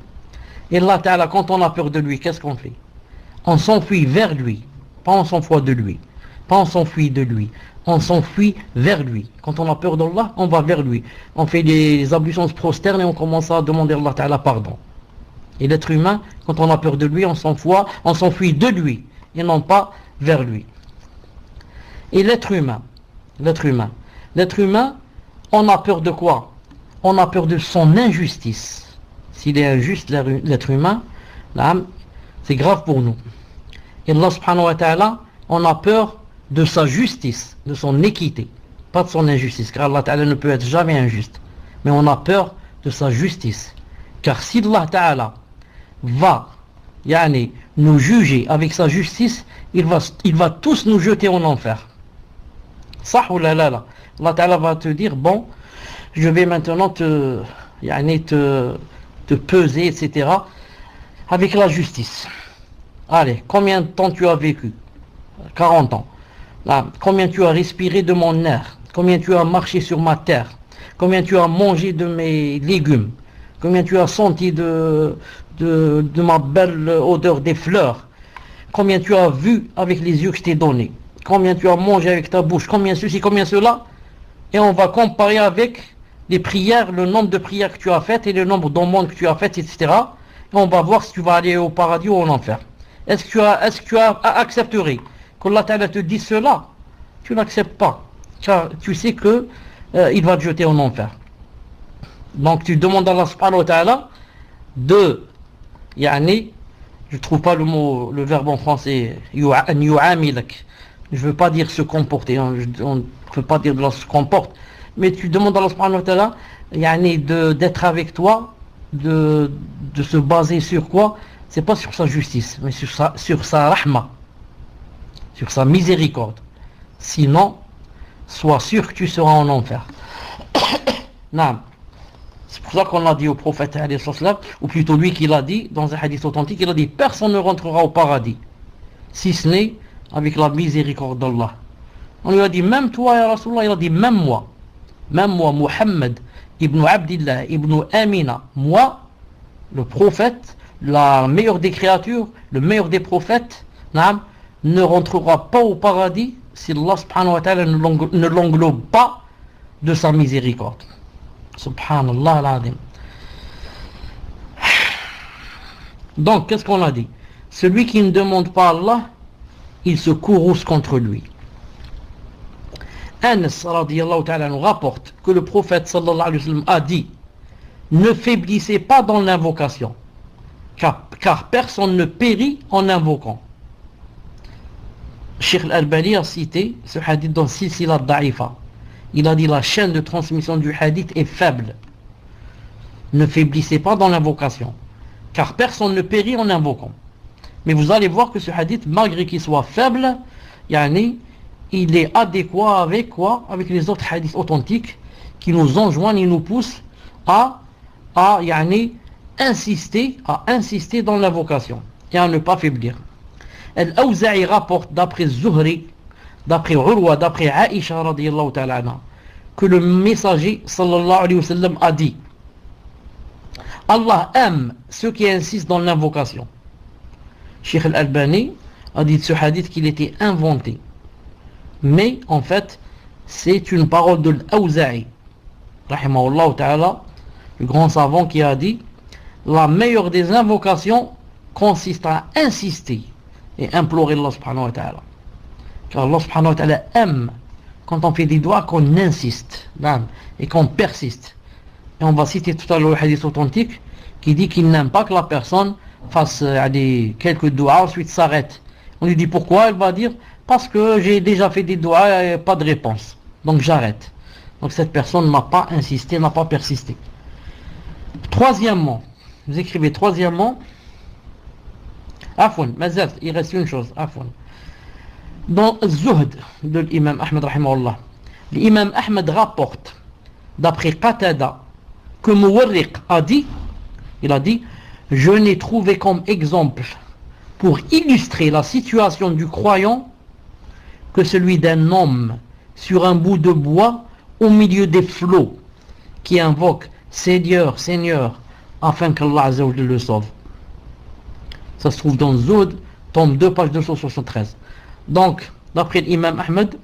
Et Allah Ta'ala, quand on a peur de lui, qu'est-ce qu'on fait? On s'enfuit vers lui. Pas on s'enfuit de lui. Pas on s'enfuit de lui. On s'enfuit vers lui. Quand on a peur d'Allah, on va vers lui. On fait des ablutions, on se prosterne et on commence à demander à Allah Ta'ala pardon. Et l'être humain, quand on a peur de lui, on s'enfuit de lui. Et non pas vers lui. Et l'être humain, on a peur de quoi? On a peur de son injustice. S'il est injuste, l'être humain, c'est grave pour nous. Et Allah subhanahu wa ta'ala, on a peur de sa justice, de son équité, pas de son injustice, car Allah ta'ala ne peut être jamais injuste. Mais on a peur de sa justice. Car si Allah ta'ala va nous juger avec sa justice, il va tous nous jeter en enfer. Ça ou là. Allah Ta'ala va te dire, bon, je vais maintenant te peser, etc. avec la justice. Allez, combien de temps tu as vécu? 40 ans. Là, combien tu as respiré de mon air? Combien tu as marché sur ma terre? Combien tu as mangé de mes légumes? Combien tu as senti de ma belle odeur des fleurs? Combien tu as vu avec les yeux que je t'ai donné? Combien tu as mangé avec ta bouche? Combien ceci, combien cela? Et on va comparer avec les prières, le nombre de prières que tu as faites et le nombre d'aumônes que tu as faites, etc. Et on va voir si tu vas aller au paradis ou en enfer. Est-ce que tu accepterais qu'Allah Ta'ala te dise cela? Tu n'acceptes pas, car tu sais que il va te jeter en enfer. Donc tu demandes à Allah subhanahu wa ta'ala de, je trouve pas le verbe en français, yu'amilak. Je veux pas dire se comporter, on ne peut pas dire de se comporte, mais tu demandes à Allah subhanahu wa ta'ala d'être avec toi, de se baser sur quoi? C'est pas sur sa justice, mais sur sa rahma, sur sa miséricorde. Sinon, sois sûr que tu seras en enfer. C'est pour ça qu'on a dit au prophète, ou plutôt lui qui l'a dit, dans un hadith authentique, il a dit, personne ne rentrera au paradis, si ce n'est avec la miséricorde d'Allah. On lui a dit, même toi, ya Rasulullah, il a dit, même moi, Muhammad, ibn Abdillah, ibn Amina, moi, le prophète, la meilleure des créatures, le meilleur des prophètes, naam, ne rentrera pas au paradis si Allah subhanahu wa ta'ala ne l'englobe pas de sa miséricorde. Subhanallah al-Azim. Donc, qu'est-ce qu'on a dit? Celui qui ne demande pas à Allah, il se courrouce contre lui. Anas radiyallahu ta'ala nous rapporte que le prophète sallallahu alayhi wa sallam a dit: ne faiblissez pas dans l'invocation, car personne ne périt en invoquant. Cheikh Al-Albani a cité ce hadith dans Silsila Da'ifa. Il a dit: la chaîne de transmission du hadith est faible. Ne faiblissez pas dans l'invocation, car personne ne périt en invoquant. Mais vous allez voir que ce hadith, malgré qu'il soit faible, il est adéquat avec quoi? Avec les autres hadiths authentiques qui nous enjoignent et nous poussent à insister dans l'invocation et à ne pas faiblir. Al-Awza'i rapporte d'après Zuhri, d'après Urwa, d'après Aïcha radiyallahu ta'ala anha, que le messager sallallahu alayhi wa sallam a dit: Allah aime ceux qui insistent dans l'invocation. Cheikh Al-Albani a dit de ce hadith qu'il était inventé. Mais en fait, c'est une parole de l'Awza'i, rahimahullah ta'ala, le grand savant, qui a dit: la meilleure des invocations consiste à insister et implorer Allah subhanahu wa ta'ala. Car Allah subhanahu wa ta'ala aime quand on fait des doigts qu'on insiste et qu'on persiste. Et on va citer tout à l'heure le hadith authentique qui dit qu'il n'aime pas que la personne fasse quelques doigts, ensuite s'arrête. On lui dit pourquoi? Elle va dire: parce que j'ai déjà fait des doigts et pas de réponse, donc j'arrête. Donc cette personne n'a pas insisté, n'a pas persisté. Troisièmement, vous écrivez troisièmement, Afwan, Mazat, il reste une chose, Afwan. Dans Zuhd de l'imam Ahmed rahimahullah, l'imam Ahmed rapporte d'après Qatada que Muwarriq a dit, il a dit: je n'ai trouvé comme exemple pour illustrer la situation du croyant que celui d'un homme sur un bout de bois au milieu des flots qui invoque Seigneur, Seigneur, afin qu'Allah Azza wa Jalla le sauve. Ça se trouve dans Zuhd, tome 2, page 273. Donc, d'après l'imam Ahmed,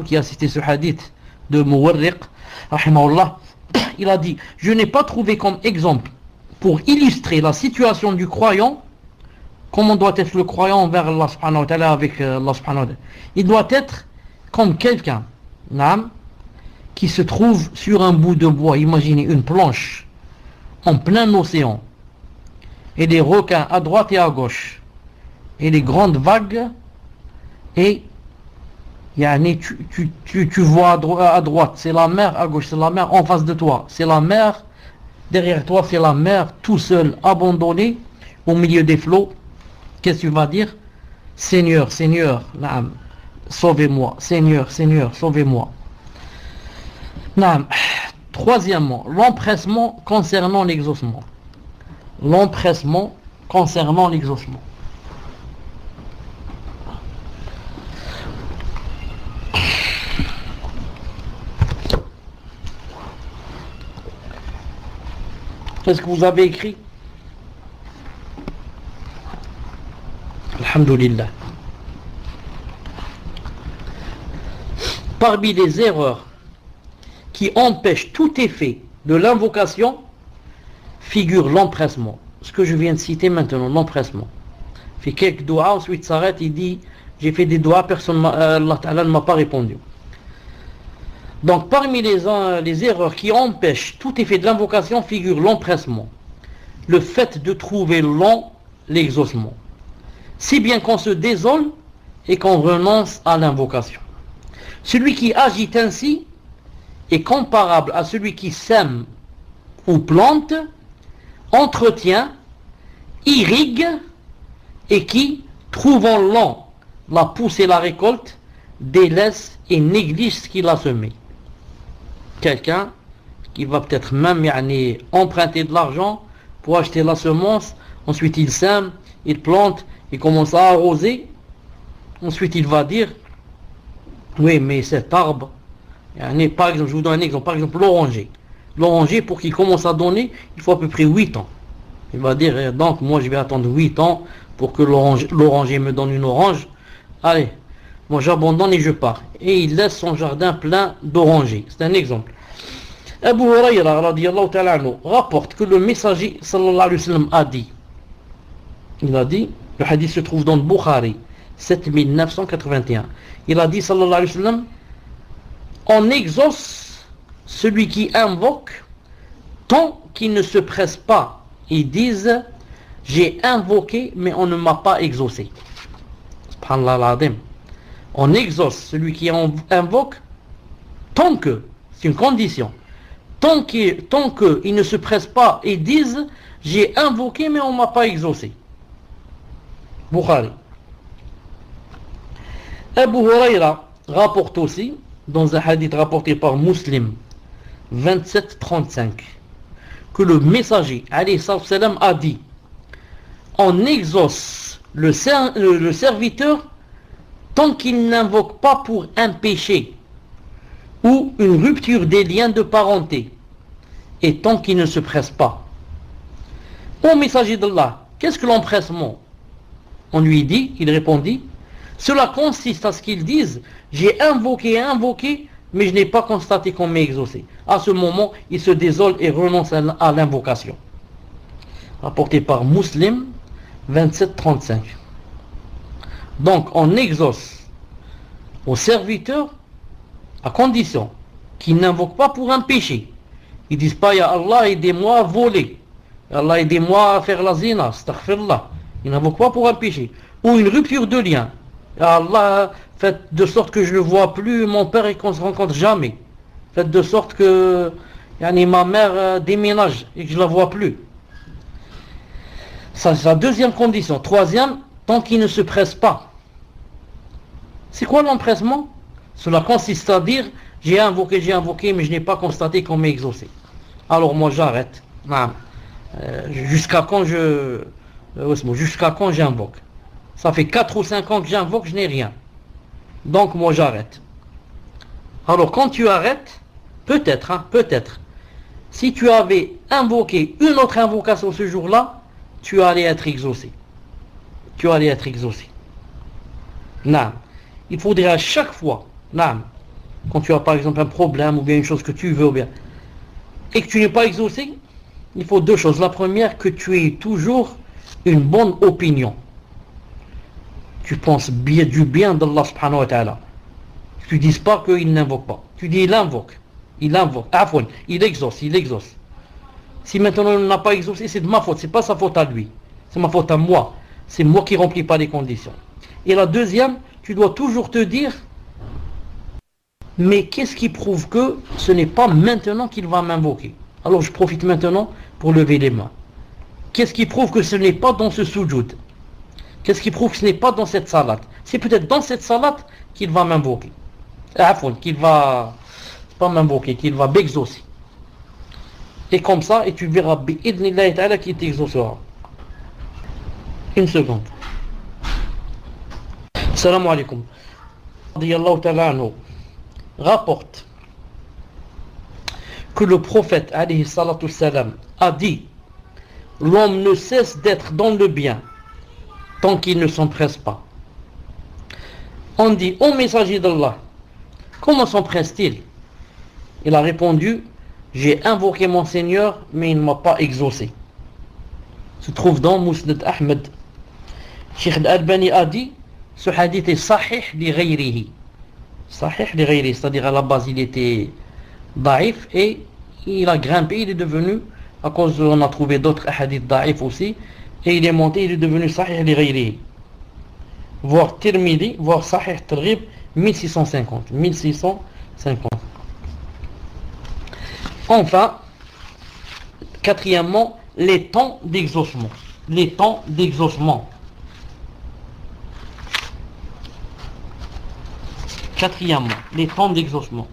qui a cité ce hadith de Muwarriq, rahimahullah, il a dit: je n'ai pas trouvé comme exemple pour illustrer la situation du croyant, comment doit être le croyant envers Allah subhanahu wa ta'ala, avec Allah subhanahu wa ta'ala. Il doit être comme quelqu'un qui se trouve sur un bout de bois. Imaginez une planche en plein océan, et des requins à droite et à gauche, et les grandes vagues, et tu vois à droite c'est la mer, à gauche c'est la mer, en face de toi c'est la mer, derrière toi c'est la mer, tout seul, abandonné au milieu des flots. Qu'est-ce que tu vas dire? Seigneur, Seigneur, sauvez-moi. Seigneur, Seigneur, sauvez-moi. Troisièmement, l'empressement concernant l'exaucement. L'empressement concernant l'exaucement. Qu'est-ce que vous avez écrit? Alhamdulillah. Parmi les erreurs qui empêchent tout effet de l'invocation figure l'empressement. Ce que je viens de citer maintenant, l'empressement. Il fait quelques doigts, ensuite s'arrête, il dit: j'ai fait des doigts, personne, Allah Ta'ala ne m'a pas répondu. Donc parmi les erreurs qui empêchent tout effet de l'invocation figure l'empressement, le fait de trouver long l'exaucement, si bien qu'on se désole et qu'on renonce à l'invocation. Celui qui agit ainsi est comparable à celui qui sème ou plante, entretient, irrigue et qui, trouvant lent la pousse et la récolte, délaisse et néglige ce qu'il a semé. Quelqu'un qui va peut-être même emprunter de l'argent pour acheter la semence, ensuite il sème, il plante, il commence à arroser, ensuite il va dire: oui, mais cet arbre, par exemple, je vous donne un exemple, par exemple l'oranger. L'oranger, pour qu'il commence à donner, il faut à peu près 8 ans. Il va dire, donc moi je vais attendre 8 ans pour que l'oranger me donne une orange. Allez, moi j'abandonne et je pars. Et il laisse son jardin plein d'orangers. C'est un exemple. Abu Hurayra radiyallahu ta'ala anhu rapporte que le messager sallallahu alayhi wa sallam a dit, il a dit, le hadith se trouve dans le Bukhari 7981, il a dit sallallahu alayhi wa sallam, on exauce celui qui invoque tant qu'il ne se presse pas et dise j'ai invoqué mais on ne m'a pas exaucé. Subhanallah al-Azim. On exauce celui qui invoque tant que, c'est une condition, tant qu'il ne se presse pas et dise j'ai invoqué mais on ne m'a pas exaucé. Bukhari. Abu Hurayra rapporte aussi dans un hadith rapporté par Muslim 27-35 que le messager alayhi salam a dit on exauce le serviteur tant qu'il n'invoque pas pour un péché ou une rupture des liens de parenté et tant qu'il ne se presse pas. Ô messager d'Allah, qu'est-ce que l'empressement? On lui dit, il répondit, cela consiste à ce qu'ils disent j'ai invoqué, mais je n'ai pas constaté qu'on m'ait exaucé. À ce moment, il se désole et renonce à l'invocation. Rapporté par Muslim 27-35. Donc, on exauce au serviteur à condition qu'il n'invoque pas pour un péché. Ils disent pas ya Allah aidez-moi à voler, ya Allah aidez-moi à faire la zina, astaghfirullah. Ils n'invoquent pas pour un péché. Ou une rupture de lien. Ya Allah, faites de sorte que je ne vois plus mon père et qu'on ne se rencontre jamais. Faites de sorte que ma mère déménage et que je ne la vois plus. Ça, c'est la deuxième condition. Troisième, tant qu'il ne se presse pas. C'est quoi l'empressement? Cela consiste à dire j'ai invoqué, mais je n'ai pas constaté qu'on m'ait exaucé. Alors moi j'arrête. Jusqu'à quand j'invoque? Ça fait 4 ou 5 ans que j'invoque, je n'ai rien. Donc moi j'arrête. Alors quand tu arrêtes, peut-être, si tu avais invoqué une autre invocation ce jour-là, tu allais être exaucé. Non. Il faudrait à chaque fois, quand tu as par exemple un problème ou bien une chose que tu veux, et que tu n'es pas exaucé, il faut deux choses. La première, que tu aies toujours une bonne opinion. Tu penses du bien d'Allah subhanahu wa ta'ala. Tu ne dises pas qu'il n'invoque pas. Tu dis il exauce. Si maintenant il n'a pas exaucé, c'est de ma faute, c'est pas sa faute à lui. C'est ma faute à moi. C'est moi qui ne remplis pas les conditions. Et la deuxième, tu dois toujours te dire mais qu'est-ce qui prouve que ce n'est pas maintenant qu'il va m'invoquer? Alors je profite maintenant pour lever les mains. Qu'est-ce qui prouve que ce n'est pas dans ce sujoud? Qu'est-ce qui prouve que ce n'est pas dans cette salade? C'est peut-être dans cette salade qu'il va m'invoquer. Qu'il va m'exaucer. Et comme ça, et tu verras bi'idnillahi ta'ala qui t'exaucera. Une seconde. Salam alaikum. Radiyallahu ta'ala anhu rapporte que le prophète alayhi salatu salam a dit l'homme ne cesse d'être dans le bien tant qu'il ne s'empresse pas. On dit ô messager d'Allah, comment s'empresse-t-il? Il a répondu j'ai invoqué mon Seigneur mais il ne m'a pas exaucé. Se trouve dans Musnad Ahmed. Cheikh Al-Albani a dit ce hadith est sahih li ghayrihi. Sahih li ghayrihi, c'est-à-dire à la base il était daif et il a grimpé, il est devenu, à cause on a trouvé d'autres hadiths daif aussi, et il est monté, il est devenu sahih li ghayrihi. Voir Tirmidhi, voir Sahih Targhib 1650. Enfin, quatrièmement, les temps d'exaucement. Quatrièmement, les temps d'exaucement.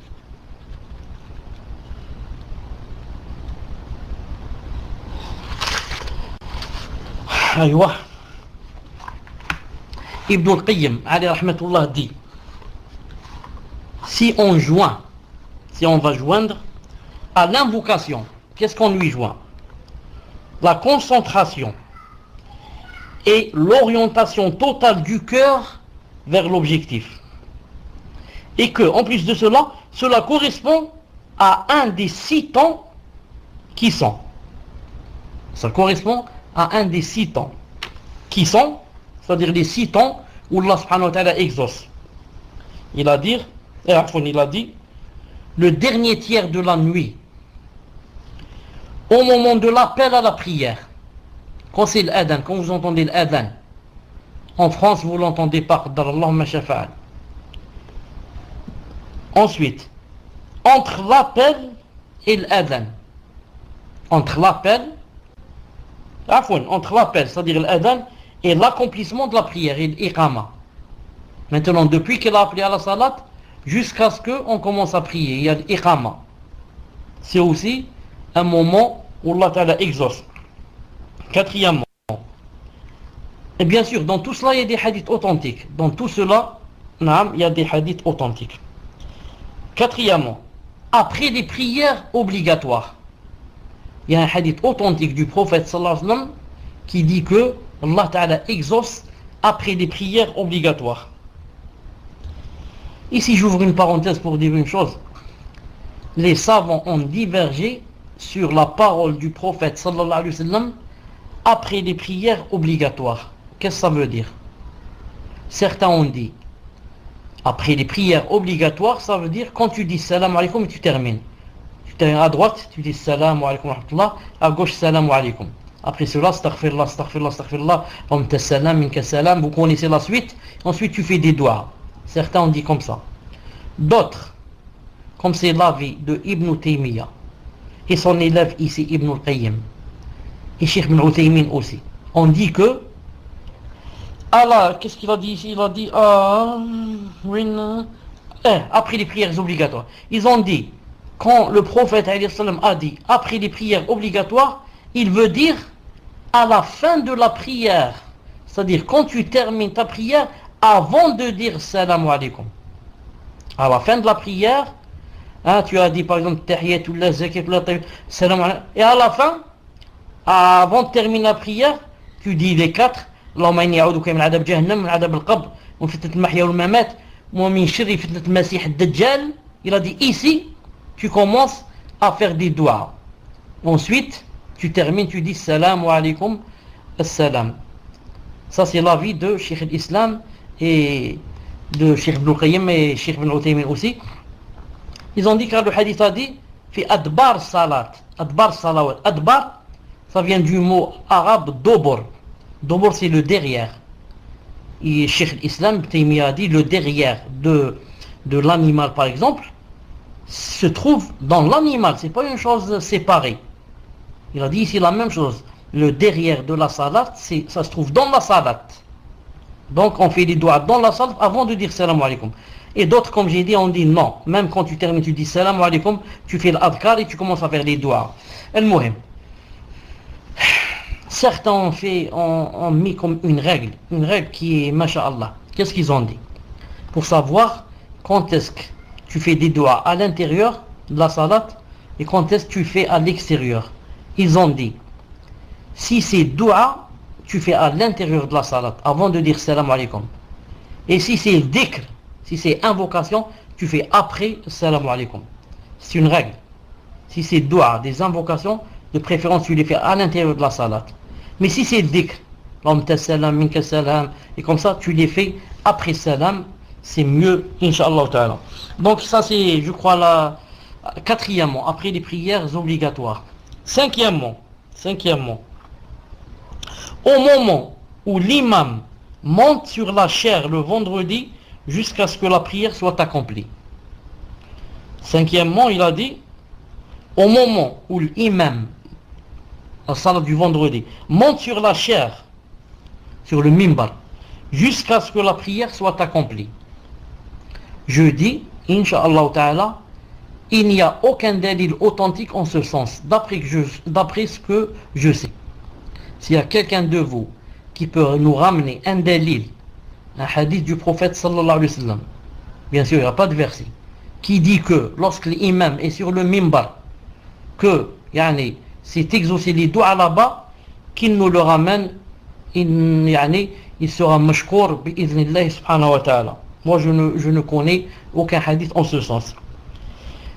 Aïwa. Ibn al-Qayyim, alayhi rahmatullah, dit si on va joindre à l'invocation, qu'est-ce qu'on lui joint? la concentration et l'orientation totale du cœur vers l'objectif. Et que, en plus de cela, cela correspond à un des 6 temps qui sont. Ça correspond à un des 6 temps qui sont, c'est-à-dire les 6 temps où Allah subhanahu wa ta'ala exauce. Il a dit, le dernier tiers de la nuit, au moment de l'appel à la prière, quand c'est l'adhan, quand vous entendez l'adhan, en France vous l'entendez par Allahumma shafa'al. Ensuite, entre l'appel et l'adhan, entre l'appel, c'est-à-dire l'adhan, et l'accomplissement de la prière, et l'iqama. Maintenant, depuis qu'il a appelé à la salat, jusqu'à ce qu'on commence à prier, il y a l'iqama. C'est aussi un moment où Allah Ta'ala exauce. Quatrièmement, et bien sûr, dans tout cela, il y a des hadiths authentiques. Dans tout cela, il y a des hadiths authentiques. Quatrièmement, après les prières obligatoires, il y a un hadith authentique du prophète sallallahu alayhi wa sallam qui dit que Allah Ta'ala exauce après les prières obligatoires. Ici, j'ouvre une parenthèse pour dire une chose. Les savants ont divergé sur la parole du prophète sallallahu alayhi wa sallam après les prières obligatoires. Qu'est-ce que ça veut dire? Certains ont dit après les prières obligatoires, ça veut dire quand tu dis salam alaikum et tu termines. Tu termines à droite, tu dis salam alaikum wa rahmatullah, à gauche salam alaikum. Après cela, astaghfirullah, astaghfirullah, astaghfirullah, anta salam, minka salam, vous connaissez la suite. Ensuite, tu fais des doigts. Certains ont dit comme ça. D'autres, comme c'est l'avis de Ibn Taymiyyah et son élève ici, Ibn al-Qayyim, et Cheikh Ibn Uthaymin aussi, on dit que Allah, qu'est-ce qu'il a dit ici? Il a dit après les prières obligatoires. Ils ont dit, quand le prophète a dit après les prières obligatoires, il veut dire à la fin de la prière. C'est-à-dire quand tu termines ta prière avant de dire salam alaikum. À la fin de la prière, tu as dit par exemple tahiyatullah, zakatullah, salam alaikum. Et à la fin, avant de terminer la prière, tu dis les 4. اللهم إني أعوذ بك من عذاب جهنم من عذاب القبر ومن فتنة المحيا والممات ومن شر فتنة المسيح الدجال. Il a dit ici, tu commences à faire des doigts. Ensuite, tu termines, tu dis salam alaikum assalam. Ça c'est l'avis de Cheikh l'Islam et de Cheikh Ibn Qayyim et Cheikh Ibn Uthaymin aussi. Ils ont dit car le hadith a dit fi adbar salat, adbar salawat. Adbar, ça vient du mot arabe dobor. D'abord, c'est le derrière. Et Cheikh l'Islam a dit le derrière de l'animal, par exemple, se trouve dans l'animal. C'est pas une chose séparée. Il a dit ici la même chose. Le derrière de la salat, ça se trouve dans la salat. Donc, on fait les doigts dans la salat avant de dire salam alaikum. Et d'autres, comme j'ai dit, on dit non. Même quand tu termines, tu dis salam alaikum, tu fais l'adkar et tu commences à faire les doigts. El-Muhim. Certains ont mis comme une règle qui est masha'Allah. Qu'est-ce qu'ils ont dit? Pour savoir quand est-ce que tu fais des doigts à l'intérieur de la salat et quand est-ce que tu fais à l'extérieur. Ils ont dit, si c'est doua, tu fais à l'intérieur de la salat avant de dire salam alaikum. Et si c'est dhikr, si c'est invocation, tu fais après salam alaikum. C'est une règle. Si c'est doua, des invocations, de préférence tu les fais à l'intérieur de la salat. Mais si c'est dhikr, salam, minka salam, et comme ça tu les fais après salam, c'est mieux, incha'Allah ta'ala. Donc ça c'est, je crois, quatrièmement, après les prières obligatoires. Cinquièmement, au moment où l'imam monte sur la chaire le vendredi jusqu'à ce que la prière soit accomplie. Cinquièmement, il a dit, au moment où l'imam, la salat du vendredi, monte sur la chaire, sur le mimbar, jusqu'à ce que la prière soit accomplie. Je dis, incha'Allah ta'ala, il n'y a aucun dalil authentique en ce sens, d'après ce que je sais. S'il y a quelqu'un de vous qui peut nous ramener un dalil, un hadith du prophète sallallahu alayhi wa sallam, bien sûr il n'y a pas de verset, qui dit que lorsque l'imam est sur le mimbar, que, c'est exaucer les doigts là-bas, qu'il nous le ramène, il sera mashkour bi'idhnillah subhanahu wa ta'ala. Moi je ne connais aucun hadith en ce sens.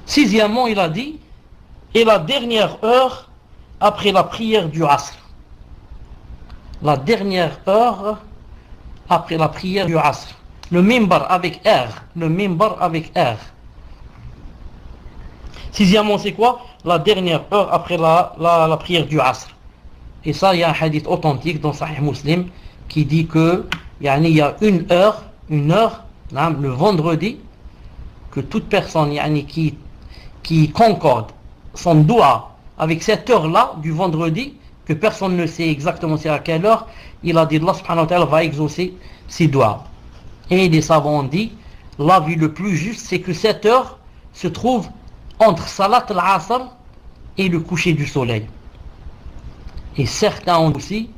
Sixièmement, il a dit, et la dernière heure après la prière du Asr. La dernière heure après la prière du Asr. Le mimbar avec R. Le mimbar avec R. Sixièmement, c'est quoi? La dernière heure après la prière du Asr. Et ça, il y a un hadith authentique dans Sahih Muslim qui dit que il y a une heure, le vendredi, que toute personne qui concorde son doua avec cette heure-là du vendredi, que personne ne sait exactement c'est à quelle heure, il a dit Allah subhanahu wa ta'ala va exaucer ses doigts. Et les savants ont dit, l'avis le plus juste, c'est que cette heure se trouve entre Salat al-Asr et le coucher du soleil. Et certains ont aussi,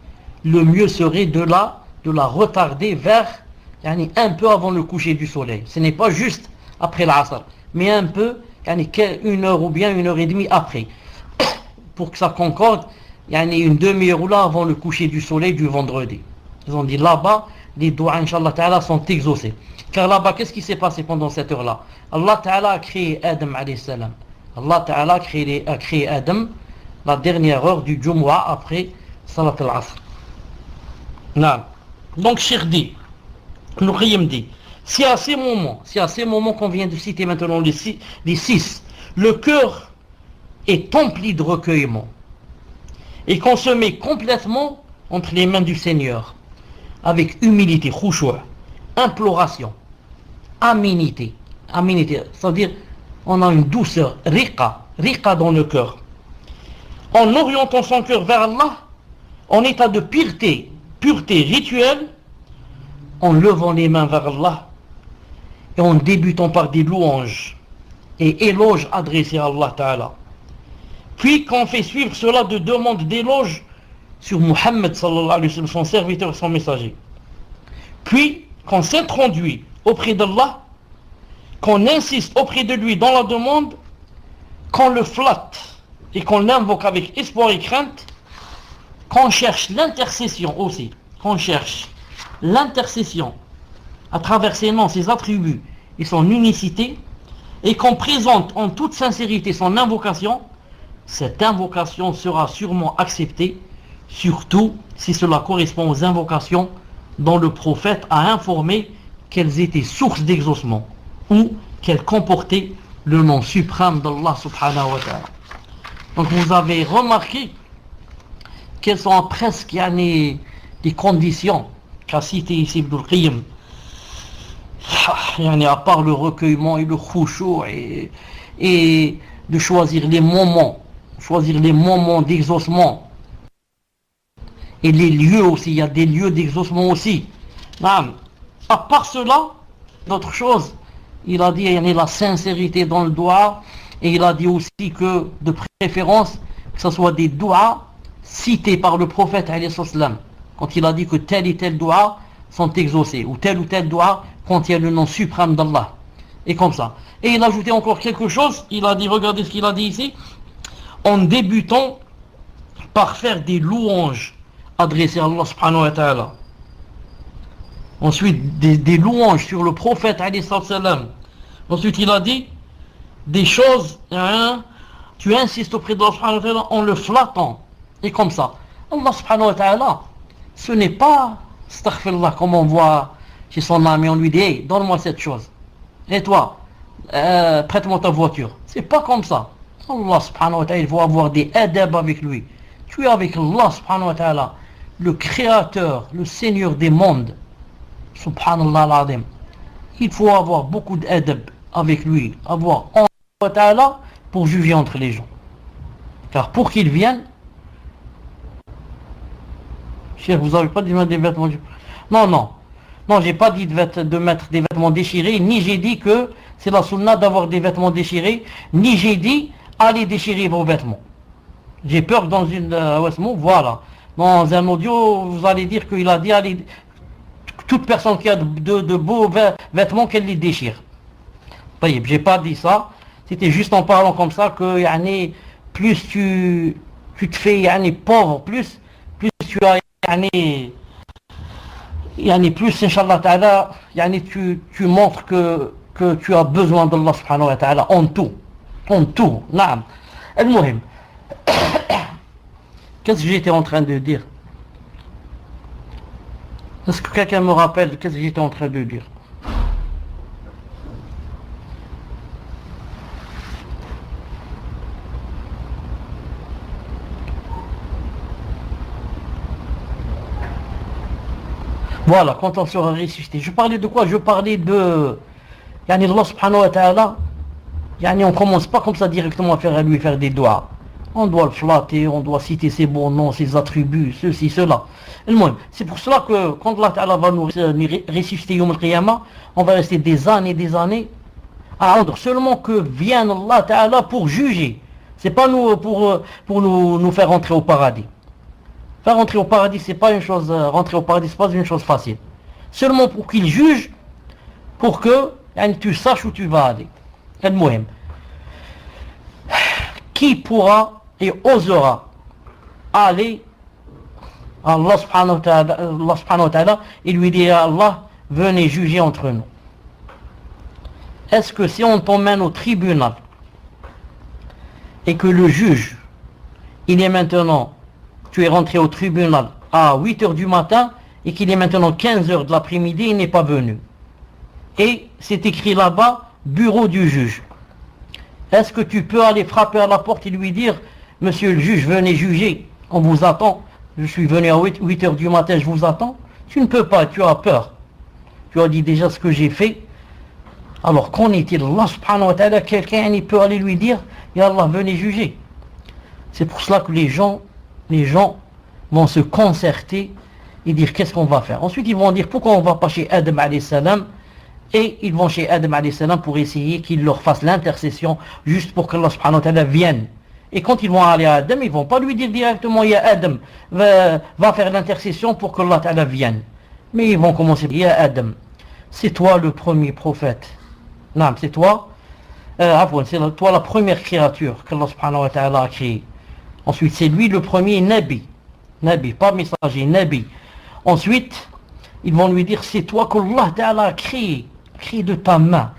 le mieux serait de la retarder vers, un peu avant le coucher du soleil. Ce n'est pas juste après l'Asr, mais un peu, une heure ou bien une heure et demie après. Pour que ça concorde, une demi-heure ou là avant le coucher du soleil du vendredi. Ils ont dit là-bas, les doigts, Inch'Allah Ta'ala, sont exaucés. Car là-bas, qu'est-ce qui s'est passé pendant cette heure-là? Allah Ta'ala a créé Adam alayhi salam. Allah Ta'ala a créé Adam la dernière heure du Jumu'ah après Salat al-Asr. Donc, Cheikh dit, Ibn Qayyim dit, si à ces moments qu'on vient de citer maintenant, les six, le cœur est empli de recueillement et qu'on se met complètement entre les mains du Seigneur avec humilité, khushu', imploration, aminité, c'est-à-dire on a une douceur, riqa dans le cœur, en orientant son cœur vers Allah, en état de pureté rituelle, en levant les mains vers Allah et en débutant par des louanges et éloges adressés à Allah Ta'ala. Puis qu'on fait suivre cela de demandes d'éloges sur Muhammad sallallahu alayhi wa sallam, son serviteur et son messager. Puis qu'on s'introduit auprès d'Allah, qu'on insiste auprès de lui dans la demande, qu'on le flatte et qu'on l'invoque avec espoir et crainte, qu'on cherche l'intercession aussi, à travers ses noms, ses attributs et son unicité, et qu'on présente en toute sincérité son invocation. Cette invocation sera sûrement acceptée, surtout si cela correspond aux invocations dont le prophète a informé qu'elles étaient source d'exaucement ou qu'elles comportaient le nom suprême d'Allah subhanahu wa ta'ala. Donc vous avez remarqué quelles sont presque les conditions qu'a cité ici Ibn Qayyim, à part le recueillement et le khushu' et de choisir les moments d'exaucement et les lieux aussi, il y a des lieux d'exaucement aussi. À part cela, d'autres choses, il a dit la sincérité dans le doua, et il a dit aussi que de préférence que ce soit des douas cités par le prophète alayhi salam, quand il a dit que tel et tel doua sont exaucés, ou tel doua contient le nom suprême d'Allah, et comme ça. Et il a ajouté encore quelque chose, il a dit, regardez ce qu'il a dit ici, en débutant par faire des louanges adressées à Allah subhanahu wa ta'ala. Ensuite, des louanges sur le prophète alayhi salam. Ensuite, il a dit des choses, tu insistes auprès de Allah subhanahu wa ta'ala en le flattant, et comme ça. Allah subhanahu wa ta'ala, ce n'est pas, astaghfirullah, comme on voit chez son ami, on lui dit, hey, donne-moi cette chose. Et toi, prête-moi ta voiture. C'est pas comme ça. Allah subhanahu wa ta'ala, il faut avoir des adab avec lui. Tu es avec Allah subhanahu wa ta'ala, le créateur, le seigneur des mondes. Subhanallah al-azim. Il faut avoir beaucoup d'adab avec lui, avoir Allah wa ta'ala pour juger entre les gens. Car pour qu'ils viennent, cher, vous n'avez pas dit de mettre des vêtements. Non, j'ai pas dit de mettre des vêtements déchirés, ni j'ai dit que c'est la sunna d'avoir des vêtements déchirés, ni j'ai dit allez déchirer vos vêtements. J'ai peur que dans une voilà. Dans un audio, vous allez dire qu'il a dit allez, toute personne qui a de beaux vêtements, qu'elle les déchire. J'ai pas dit ça. C'était juste en parlant comme ça que plus tu te fais pauvre, plus plus tu as plus Inch'Allah Ta'ala, tu montres que tu as besoin d'Allah subhanahu wa ta'ala en tout. Naam. Al-Muhim. Qu'est-ce que j'étais en train de dire? Est-ce que quelqu'un me rappelle qu'est-ce que j'étais en train de dire? Voilà, quand on sera ressuscité. Je parlais de quoi? Je parlais de... Allah subhanahu wa ta'ala, on commence pas comme ça directement à lui faire des doigts. On doit le flatter, on doit citer ses bons noms, ses attributs, ceci, cela. C'est pour cela que quand Allah ta'ala va nous ressusciter Yom al-Qiyamah, on va rester des années à attendre seulement que vienne Allah ta'ala pour juger. C'est pas nous pour nous faire rentrer au paradis. Faire rentrer au paradis, c'est pas une chose, rentrer au paradis, c'est pas une chose facile. Seulement pour qu'il juge, pour que tu saches où tu vas aller. Qui pourra et osera aller à Allah subhanahu wa ta'ala et lui dire à Allah, venez juger entre nous. Est-ce que si on t'emmène au tribunal et que le juge, il est maintenant, tu es rentré au tribunal à 8h du matin et qu'il est maintenant 15h de l'après-midi, il n'est pas venu. Et c'est écrit là-bas, bureau du juge. Est-ce que tu peux aller frapper à la porte et lui dire, monsieur le juge, venez juger, on vous attend, je suis venu à 8h du matin, je vous attends? Tu ne peux pas, tu as peur. Tu as dit déjà ce que j'ai fait. Alors qu'en est-il? Allah subhanahu wa ta'ala, quelqu'un il peut aller lui dire, ya Allah, venez juger. C'est pour cela que les gens vont se concerter et dire qu'est-ce qu'on va faire. Ensuite ils vont dire pourquoi on ne va pas chez Adam alayhi salam, et ils vont chez Adam alayhi salam pour essayer qu'il leur fasse l'intercession juste pour que Allah subhanahu wa ta'ala vienne. Et quand ils vont aller à Adam, ils ne vont pas lui dire directement ya Adam, va faire l'intercession pour que Allah ta'ala vienne. Mais ils vont commencer, ya Adam, c'est toi le premier prophète. Non, c'est toi, c'est toi la première créature qu'Allah subhanahu wa ta'ala a créée. Ensuite, c'est lui le premier Nabi, pas messager, Nabi. Ensuite, ils vont lui dire, c'est toi qu'Allah ta'ala a créé de ta main.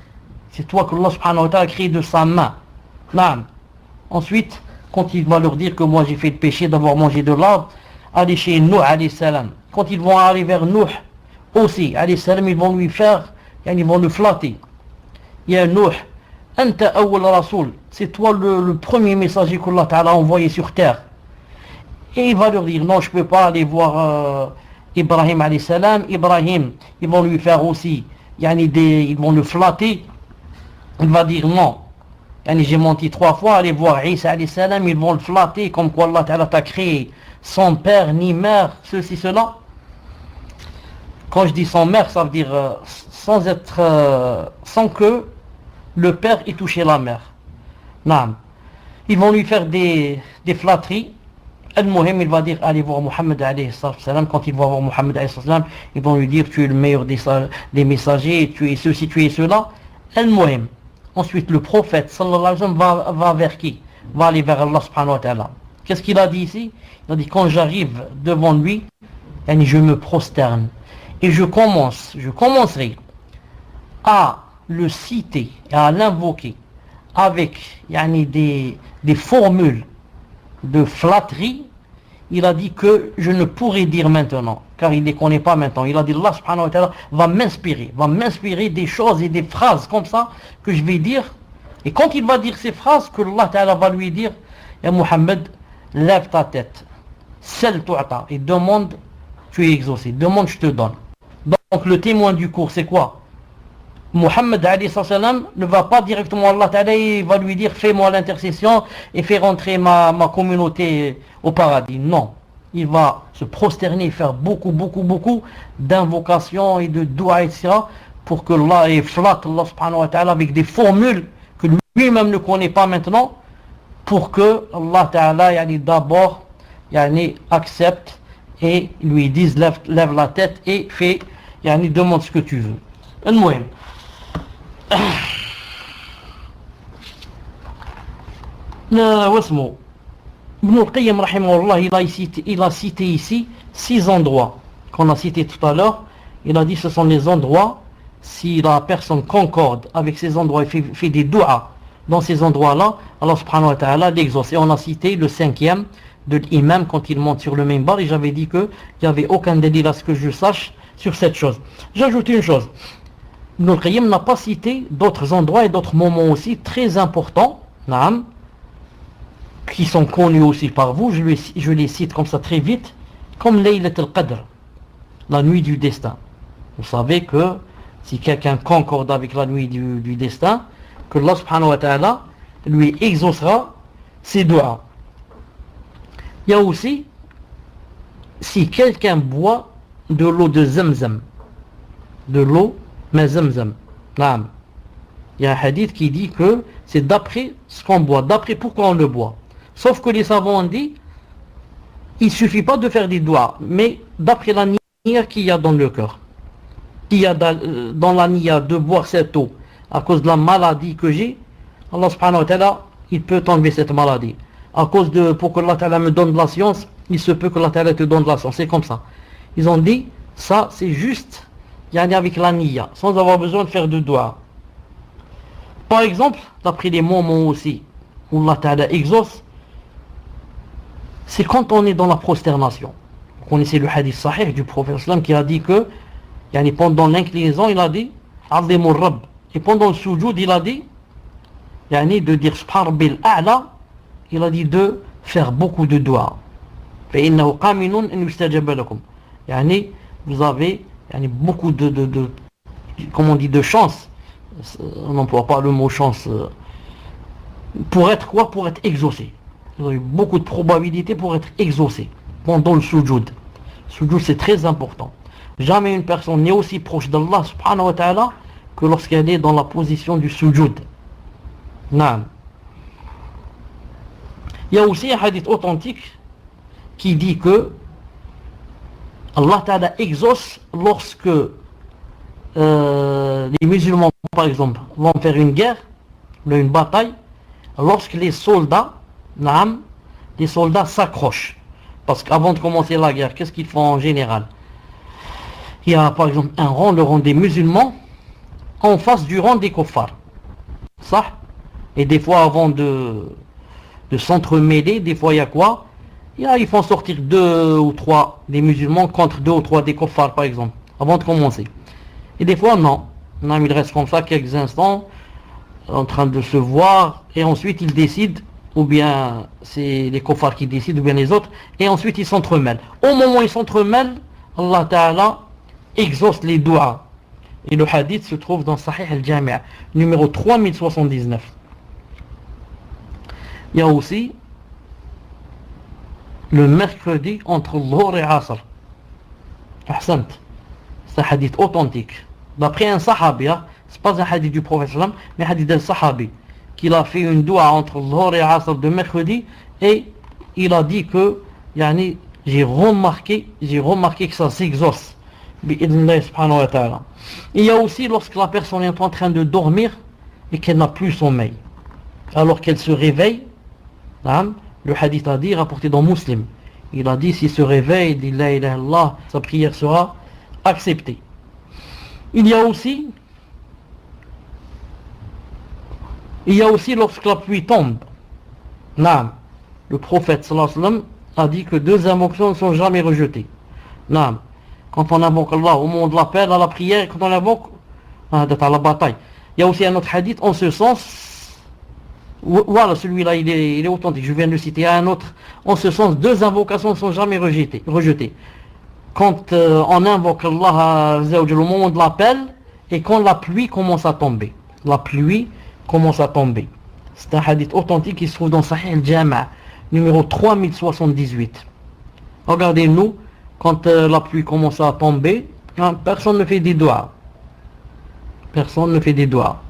C'est toi qu'Allah subhanahu wa ta'ala a créé de sa main. Non. Ensuite, quand il va leur dire que moi j'ai fait le péché d'avoir mangé de l'arbre, allez chez Nuh alayhi salam. Quand ils vont aller vers Nuh aussi, alayhi salam, ils vont lui faire, ils vont le flatter. Ya Nuh, anta awwal rasoul, c'est toi le premier messager qu'Allah ta'ala a envoyé sur terre. Et il va leur dire, non, je ne peux pas aller voir Ibrahim alayhi salam. Ibrahim, ils vont lui faire aussi, ils vont le flatter. Il va dire non. J'ai menti 3 fois, allez voir Isa alayhi salam, ils vont le flatter comme quoi Allah ta'ala t'a créé sans père ni mère, ceci, cela. Quand je dis sans mère, ça veut dire sans que le père ait touché la mère. Non. Ils vont lui faire des flatteries. Al-Muhim, il va dire, allez voir Muhammad alayhi salam. Quand il va voir Muhammad alayhi salam, ils vont lui dire, tu es le meilleur des messagers, tu es ceci, tu es cela. Al-Muhim. Ensuite, le prophète sallallahu alayhi wa sallam va vers qui? Va aller vers Allah subhanahu wa ta'ala. Qu'est-ce qu'il a dit ici? Il a dit, quand j'arrive devant lui, je me prosterne. Et je commencerai à le citer, à l'invoquer avec des formules de flatterie. Il a dit que je ne pourrais dire maintenant, car il ne les connaît pas maintenant. Il a dit, Allah subhanahu wa ta'ala va m'inspirer des choses et des phrases comme ça que je vais dire. Et quand il va dire ces phrases, que Allah ta'ala va lui dire, ya Muhammad, lève ta tête, sel tu'ata, et demande, tu es exaucé, demande, je te donne. Donc le témoin du cours, c'est quoi? Muhammad alayhi salam ne va pas directement, Allah ta'ala, il va lui dire, fais-moi l'intercession et fais rentrer ma communauté au paradis. Non, il va se prosterner, faire beaucoup d'invocations et de doigts, etc. pour que Allah flatte Allah subhanahu wa ta'ala avec des formules que lui-même ne connaît pas maintenant, pour que Allah ta'ala d'abord accepte et lui dise, lève la tête et fais, demande ce que tu veux. Al-Muhim. واسمه Ibn al-Qayyim, rahimahullah, il a cité ici 6 endroits qu'on a cités tout à l'heure. Il a dit ce sont les endroits, si la personne concorde avec ces endroits et fait des du'as dans ces endroits-là, Allah subhanahu wa ta'ala l'exauce. Et on a cité le 5e de l'imam quand il monte sur le minbar, et j'avais dit qu'il n'y avait aucun délit à ce que je sache sur cette chose. J'ajoute une chose. Ibn al-Qayyim n'a pas cité d'autres endroits et d'autres moments aussi très importants, naam, qui sont connus aussi par vous. Je les cite comme ça très vite, comme Laylat al-Qadr, la nuit du destin. Vous savez que si quelqu'un concorde avec la nuit du destin, que Allah subhanahu wa ta'ala lui exaucera ses doigts. Il y a aussi, si quelqu'un boit de l'eau de Zamzam, de l'eau mais Zamzam, naam, il y a un hadith qui dit que c'est d'après ce qu'on boit, d'après pourquoi on le boit. Sauf que les savants ont dit, il ne suffit pas de faire des doigts, mais d'après la niya qu'il y a dans le cœur. Qu'il y a dans la niya de boire cette eau à cause de la maladie que j'ai, Allah subhanahu wa ta'ala, il peut enlever cette maladie. À cause de, pour que Allah ta'ala me donne de la science, il se peut que Allah ta'ala te donne de la science. C'est comme ça. Ils ont dit, ça c'est juste, yani avec la niya, sans avoir besoin de faire de doigts. Par exemple, d'après les moments aussi, où Allah ta'ala exauce, c'est quand on est dans la prosternation. Vous connaissez le hadith sahih du prophète sallam qui a dit que, yani pendant l'inclinaison, il a dit, Azimur Rabb. Et pendant le sujoud, il a dit, yani de dire Subhan Rabbil A'la, il a dit de faire beaucoup de doigts. فإنه قامن أن يستجاب لكم. Yani vous avez yani beaucoup de comment on dit, de chance. On n'emploie pas le mot chance. Pour être quoi? Pour être exaucé. Vous avez beaucoup de probabilités pour être exaucé pendant le sujoud. Sujoud, c'est très important. Jamais une personne n'est aussi proche d'Allah subhanahu wa ta'ala que lorsqu'elle est dans la position du sujoud. Naam. Il y a aussi un hadith authentique qui dit que Allah ta'ala exauce lorsque les musulmans, par exemple, vont faire une guerre, une bataille, lorsque les soldats, naam, les soldats s'accrochent. Parce qu'avant de commencer la guerre, qu'est-ce qu'ils font en général? Il y a par exemple un rang, le rang des musulmans, en face du rang des kuffars. Ça. Et des fois, avant de s'entremêler, des fois il y a quoi? Ils font sortir 2 ou 3 des musulmans contre 2 ou 3 des kuffars, par exemple, avant de commencer. Et des fois, non. Non, ils restent comme ça quelques instants, en train de se voir, et ensuite ils décident, ou bien c'est les kuffars qui décident, ou bien les autres, et ensuite ils s'entremêlent. Au moment où ils s'entremêlent, Allah Ta'ala exauce les doigts. Et le hadith se trouve dans Sahih al-Jami', numéro 3079. Il y a aussi le mercredi entre Dhuhr et Asr. Ahsant. C'est un hadith authentique. D'après un sahabi, c'est pas un hadith du prophète sallam, mais un hadith d'un sahabi, qu'il a fait une doua entre Dhuhr et Asr de mercredi, et il a dit que, yani, j'ai remarqué que ça s'exauce. Bi'idhnillah subhanahu wa ta'ala. Il y a aussi lorsque la personne est en train de dormir et qu'elle n'a plus sommeil. Alors qu'elle se réveille, le hadith a dit, rapporté dans Muslim, il a dit, s'il se réveille, dit la ilaha illallah, sa prière sera acceptée. Il y a aussi lorsque la pluie tombe. Le prophète sallallahu alayhi wa sallam a dit que 2 invocations ne sont jamais rejetées. Quand on invoque Allah au moment de l'appel, à la prière, et quand on invoque à la bataille. Il y a aussi un autre hadith en ce sens. Voilà, celui-là il est authentique, je viens de le citer. Il y a un autre, en ce sens, 2 invocations ne sont jamais rejetées. Quand on invoque Allah au moment de l'appel, et quand la pluie commence à tomber. La pluie commence à tomber. C'est un hadith authentique qui se trouve dans Sahih al-Jami', numéro 3078. Regardez-nous, quand la pluie commence à tomber, personne ne fait des doigts. Personne ne fait des doigts.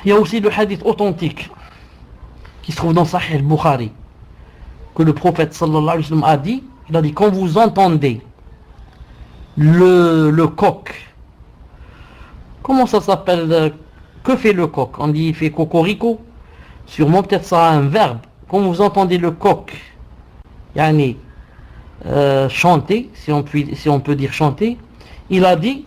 Il y a aussi le hadith authentique qui se trouve dans Sahih al-Bukhari, que le prophète sallallahu alayhi wa sallam a dit, il a dit, quand vous entendez le coq, comment ça s'appelle, que fait le coq? On dit il fait cocorico. sûrement peut-être ça a un verbe. Quand vous entendez le coq, yani, chanter, si on peut dire chanter, il a dit,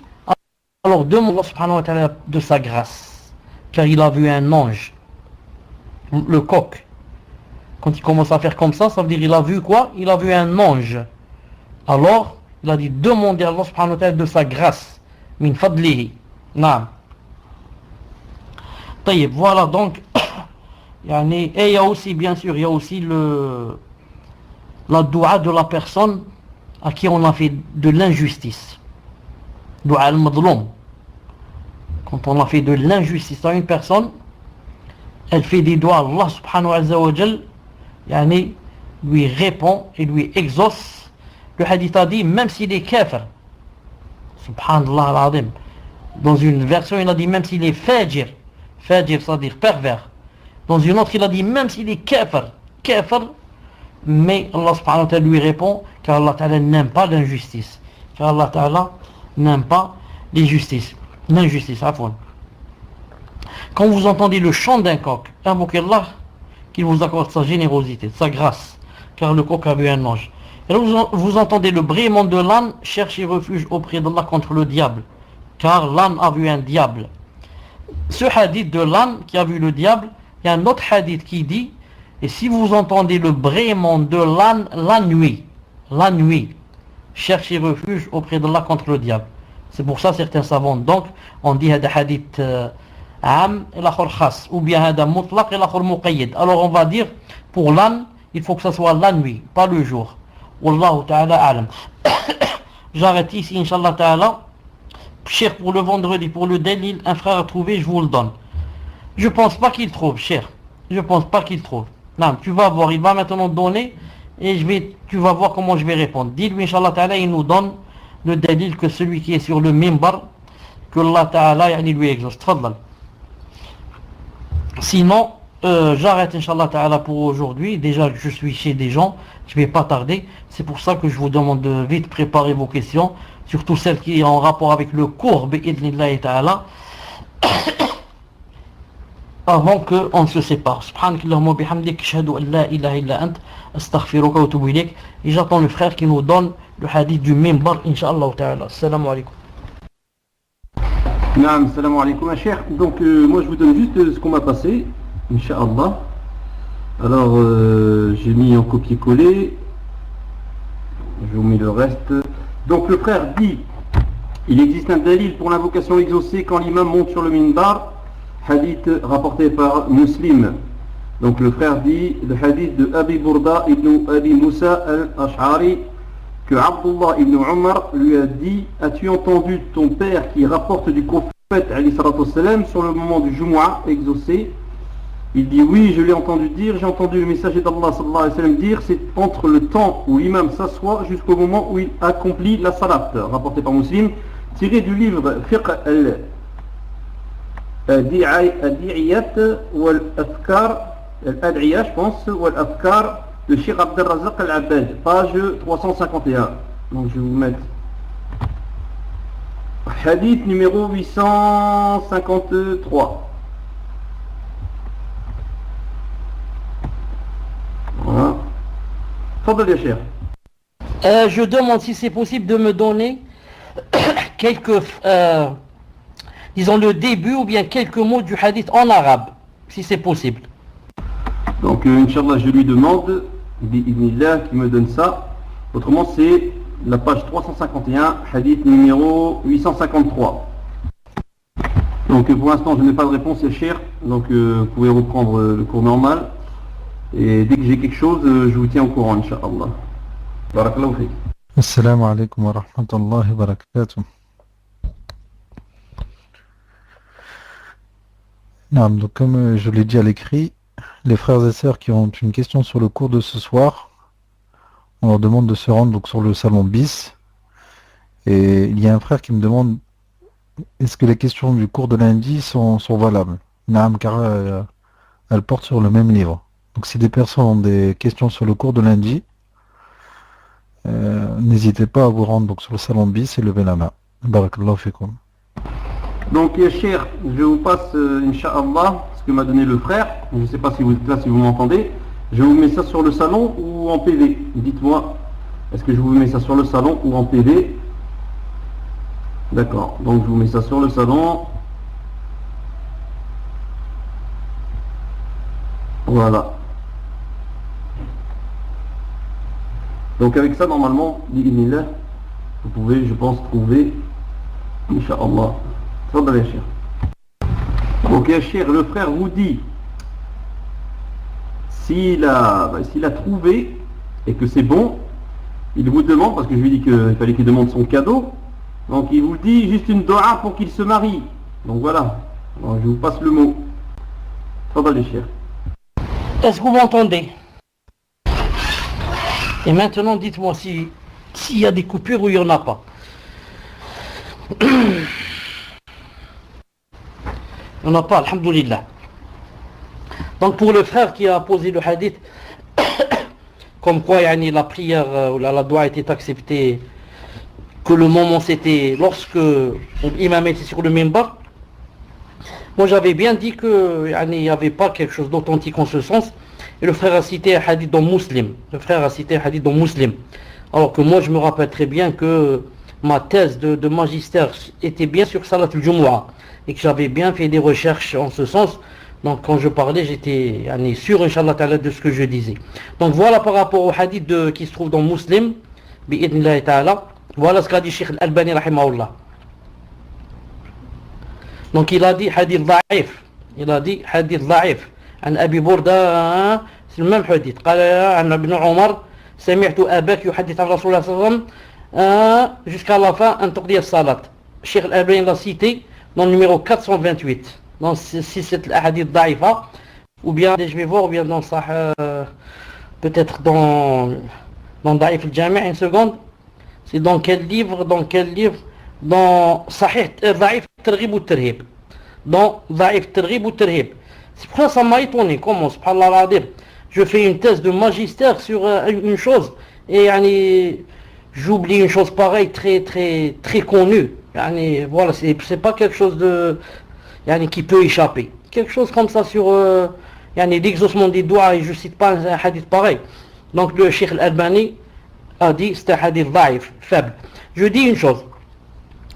alors demande Allah subhanahu wa ta'ala de sa grâce, car il a vu un ange, le coq. Quand il commence à faire comme ça veut dire il a vu quoi? Il a vu un ange. Alors, il a dit demandez à Allah subhanahu wa ta'ala de sa grâce, min fadlihi. Naam. Taïb, voilà donc, et il y a aussi, bien sûr, il y a aussi la doua de la personne à qui on a fait de l'injustice. Doua al-madloum. Quand on a fait de l'injustice à une personne, elle fait des doigts, Allah subhanahu wa ta'ala lui répond et lui exauce. Le hadith a dit, même s'il est kafir, subhanallah al-azim. Dans une version, il a dit, même s'il est fajir, c'est-à-dire pervers. Dans une autre, il a dit, même s'il est kafir, mais Allah subhanahu wa ta'ala lui répond, car Allah ta'ala n'aime pas l'injustice. Car Allah ta'ala n'aime pas l'injustice. Quand vous entendez le chant d'un coq, invoquez Allah qu'il vous accorde sa générosité, sa grâce, car le coq a vu un ange. Et là vous entendez le braiement de l'âne, cherchez refuge auprès d'Allah contre le diable, car l'âne a vu un diable. Ce hadith de l'âne qui a vu le diable, il y a un autre hadith qui dit, et si vous entendez le braiement de l'âne la nuit, cherchez refuge auprès d'Allah contre le diable. C'est pour ça certains savants, donc, on dit hada hadith am et l'akhor khas, ou bien hada mutlaq et l'akhor muqayyid. Alors on va dire, pour l'âne, il faut que ça soit la nuit, pas le jour. Wallahu ta'ala a'lam. J'arrête ici, Inch'Allah ta'ala. Cher, pour le vendredi, pour le dalil, un frère a trouvé, je vous le donne. Je pense pas qu'il trouve, cher. Je pense pas qu'il trouve. Non, tu vas voir, il va maintenant donner, et tu vas voir comment je vais répondre. Dis-lui, Inch'Allah ta'ala, il nous donne le dalil que celui qui est sur le mimbar, que Allah ta'ala lui exauce. Tfadlal. Sinon, j'arrête Inch'Allah ta'ala pour aujourd'hui. Déjà, je suis chez des gens, je vais pas tarder. C'est pour ça que je vous demande de vite préparer vos questions, surtout celles qui sont en rapport avec le cours, bi'idnillahi ta'ala, avant qu'on se sépare. Subhanakallahumma bihamdik, ashhadu an la ilaha illa ant, astaghfiruka wa atubu ilayk. Et j'attends le frère qui nous donne le hadith du mimbar, Inch'Allah ta'ala. Assalamu alaikum. Naam, salam alaikum, cher. Donc, moi je vous donne juste ce qu'on m'a passé, Inch'Allah. Alors, j'ai mis en copier-coller. Je vous mets le reste. Donc, le frère dit il existe un dalil pour l'invocation exaucée quand l'imam monte sur le minbar. Hadith rapporté par Muslim. Donc, le frère dit le hadith de Abi Burda ibn Abi Musa al-Ash'ari, que Abdullah ibn Umar lui a dit as-tu entendu ton père qui rapporte du prophète alayhi salatu wassalam sur le moment du Jumu'ah exaucé? Il dit oui, je l'ai entendu dire, j'ai entendu le messager d'Allah sallallahu alayhi wa sallam dire c'est entre le temps où l'imam s'assoit jusqu'au moment où il accomplit la salat, rapporté par Muslim, tiré du livre Fiqh al-Di'iyat wal-Afkar, al-Ad'iyah je pense, wal-Afkar, de Cheikh Abdel Razak Al-Abbad, page 351. Donc je vais vous mettre hadith numéro 853. Voilà. Fadal ya Cheikh. Je demande si c'est possible de me donner quelques, disons le début ou bien quelques mots du hadith en arabe, si c'est possible. Donc Inch'Allah je lui demande bi'idnillah qui me donne ça. Autrement c'est la page 351, hadith numéro 853. Donc pour l'instant je n'ai pas de réponse, c'est cher. Donc vous pouvez reprendre le cours normal. Et dès que j'ai quelque chose, je vous tiens au courant, Inch'Allah. Barakallahu fik. Assalamu alaikum wa rahmatullahi wa barakatuh. Donc comme je l'ai dit à l'écrit, les frères et sœurs qui ont une question sur le cours de ce soir, on leur demande de se rendre donc sur le salon bis. Et il y a un frère qui me demande est-ce que les questions du cours de lundi sont valables? Naam, car elles portent sur le même livre. Donc si des personnes ont des questions sur le cours de lundi, n'hésitez pas à vous rendre donc sur le salon bis et lever la main. Barakallahu fikum. Donc cher, je vous passe Inch'Allah, parce que m'a donné le frère. Je ne sais pas si vous êtes là, si vous m'entendez. Je vous mets ça sur le salon ou en PV. Dites-moi, est-ce que je vous mets ça sur le salon ou en PV? D'accord, donc je vous mets ça sur le salon. Voilà. Donc avec ça, normalement, bi'idhnillah, vous pouvez, je pense, trouver, Inch'Allah. Tfadal ya Cheikh. Donc ya Cheikh, le frère vous dit, s'il a trouvé et que c'est bon, il vous demande, parce que je lui ai dit qu'il fallait qu'il demande son cadeau, donc il vous dit juste une doha pour qu'il se marie. Donc voilà, alors, je vous passe le mot. Tfadal ya Cheikh. Est-ce que vous m'entendez? Et maintenant, dites-moi s'il y a des coupures ou il n'y en a pas. Il n'y en a pas, alhamdoulilah. Donc pour le frère qui a posé le hadith, comme quoi la prière ou la doua était acceptée, que le moment c'était lorsque l'imam était sur le minbar, moi j'avais bien dit qu'il n'y avait pas quelque chose d'authentique en ce sens. Et le frère a cité un hadith dans Muslim. Alors que moi je me rappelle très bien que ma thèse de magistère était bien sur Salat al-Jumu'ah. Et que j'avais bien fait des recherches en ce sens. Donc quand je parlais, j'étais sûr, Inch'Allah ta'ala, de ce que je disais. Donc voilà par rapport au hadith qui se trouve dans Muslim. Bi'idhnillah ta'ala. Voilà ce qu'a dit Cheikh Al-Albani rahimahullah. Donc il a dit hadith da'if. عن أبي بردة في المام حديث قال عن ابن عمر سمعت أباك يحدث عن رسول الله صلى الله عليه وسلم jusqu'à la fin أن تقضي الصلاة. Cheikh Al-Albani l'a cité dans le numéro 428. Donc si c'est l'ahadith da'ifa, ou bien je vais voir, ou bien dans peut-être dans Da'if al-Jami', une seconde. C'est dans quel livre? Dans Sahih Da'if Targhib ou Tarhib. Dans Da'if Targhib ou Tarhib. C'est pour ça que ça m'a étonné. Comment, subhanallah, je fais une thèse de magistère sur une chose et j'oublie une chose pareille très très très connue. Voilà, c'est pas quelque chose de qui peut échapper. Quelque chose comme ça sur l'exaucement des doigts, et je cite pas un hadith pareil. Donc le Cheikh Al-Albani a dit c'est un hadith daif, faible. Je dis une chose.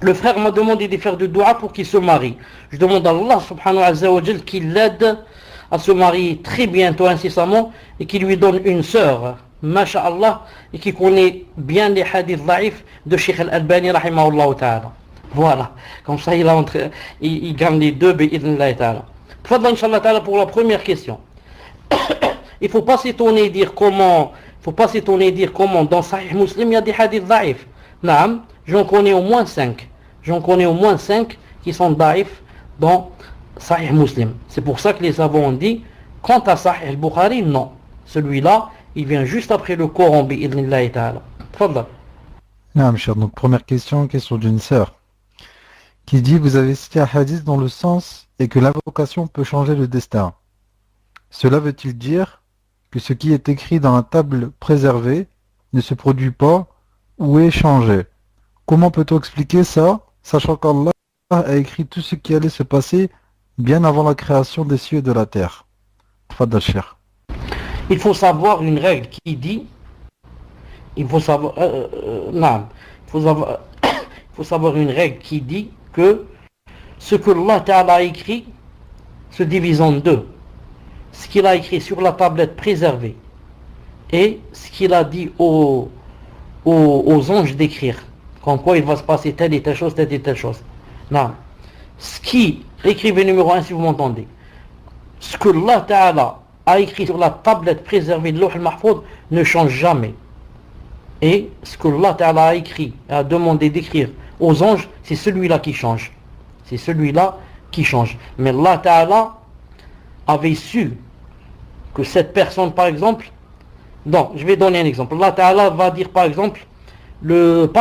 Le frère m'a demandé de faire du dua pour qu'il se marie. Je demande à Allah subhanahu wa ta'ala qu'il l'aide à se marier très bientôt, incessamment, et qu'il lui donne une sœur, masha'Allah, et qui connaît bien les hadiths daif de Cheikh Al-Albani rahimahullah ta'ala. Voilà, comme ça il gagne les deux bi'idhnillah ta'ala. Fadla inshallah ta'ala pour la première question. Il ne faut pas s'étonner dire comment dans Sahih Muslim il y a des hadiths daif. Naam, j'en connais au moins 5. Qui sont daif dans Sahih Muslim. C'est pour ça que les savants ont dit, quant à Sahih al-Bukhari, non. Celui-là, il vient juste après le Coran, bi'idhnillah ta'ala. Fadla. Non, cher. Donc première question d'une sœur qui dit, vous avez cité un hadith dans le sens et que l'invocation peut changer le destin. Cela veut-il dire que ce qui est écrit dans la table préservée ne se produit pas ou est changé? Comment peut-on expliquer ça, sachant qu'Allah a écrit tout ce qui allait se passer bien avant la création des cieux et de la terre? Tfadal Cheikh. Il faut savoir une règle qui dit, il faut savoir une règle qui dit que ce que Allah Ta'ala a écrit se divise en deux. Ce qu'il a écrit sur la tablette préservée et ce qu'il a dit aux anges d'écrire. Comme quoi il va se passer telle et telle chose, telle et telle chose. Non. Ce qui, écrivez numéro 1 si vous m'entendez, ce que Allah Ta'ala a écrit sur la tablette préservée de Lawh al-Mahfouz ne change jamais. Et ce que Allah Ta'ala a écrit, a demandé d'écrire aux anges, c'est celui-là qui change. Mais Allah Ta'ala avait su que cette personne, par exemple, non, je vais donner un exemple. Allah Ta'ala va dire par exemple, le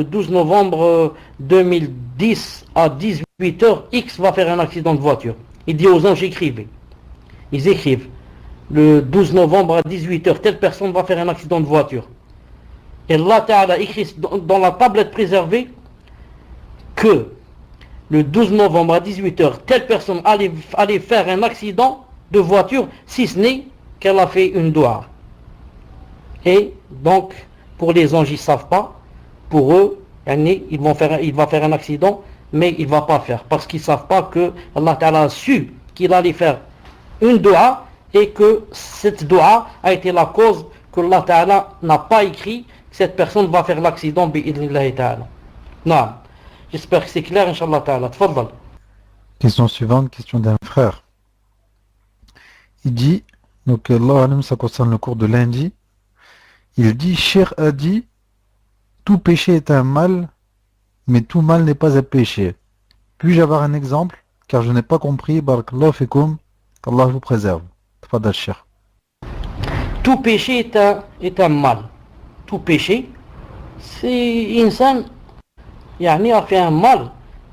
12 novembre 2010 à 18h, X va faire un accident de voiture. Il dit aux anges, écrivez. Ils écrivent. Le 12 novembre à 18h, telle personne va faire un accident de voiture. Et Allah Ta'ala écrit dans la tablette préservée que le 12 novembre à 18h, telle personne allait faire un accident de voiture, si ce n'est qu'elle a fait une doua. Et donc, pour les anges, ils ne savent pas. Pour eux, il va faire un accident, mais il ne va pas faire. Parce qu'ils ne savent pas que Allah Ta'ala a su qu'il allait faire une doua et que cette doua a été la cause que Allah Ta'ala n'a pas écrit que cette personne va faire l'accident bi'idnillahi ta'ala. Non. J'espère que c'est clair, Inch'Allah Ta'ala. Tfaddal. Question suivante, question d'un frère. Il dit, donc Allah alam, ça concerne le cours de lundi. Il dit, Cheikh a dit, tout péché est un mal, mais tout mal n'est pas un péché. Puis-je avoir un exemple, car je n'ai pas compris, barakallahu fikum, qu'Allah vous préserve. Tfaddal Cheikh. Tout péché est un mal. Tout péché, c'est insan, a fait un mal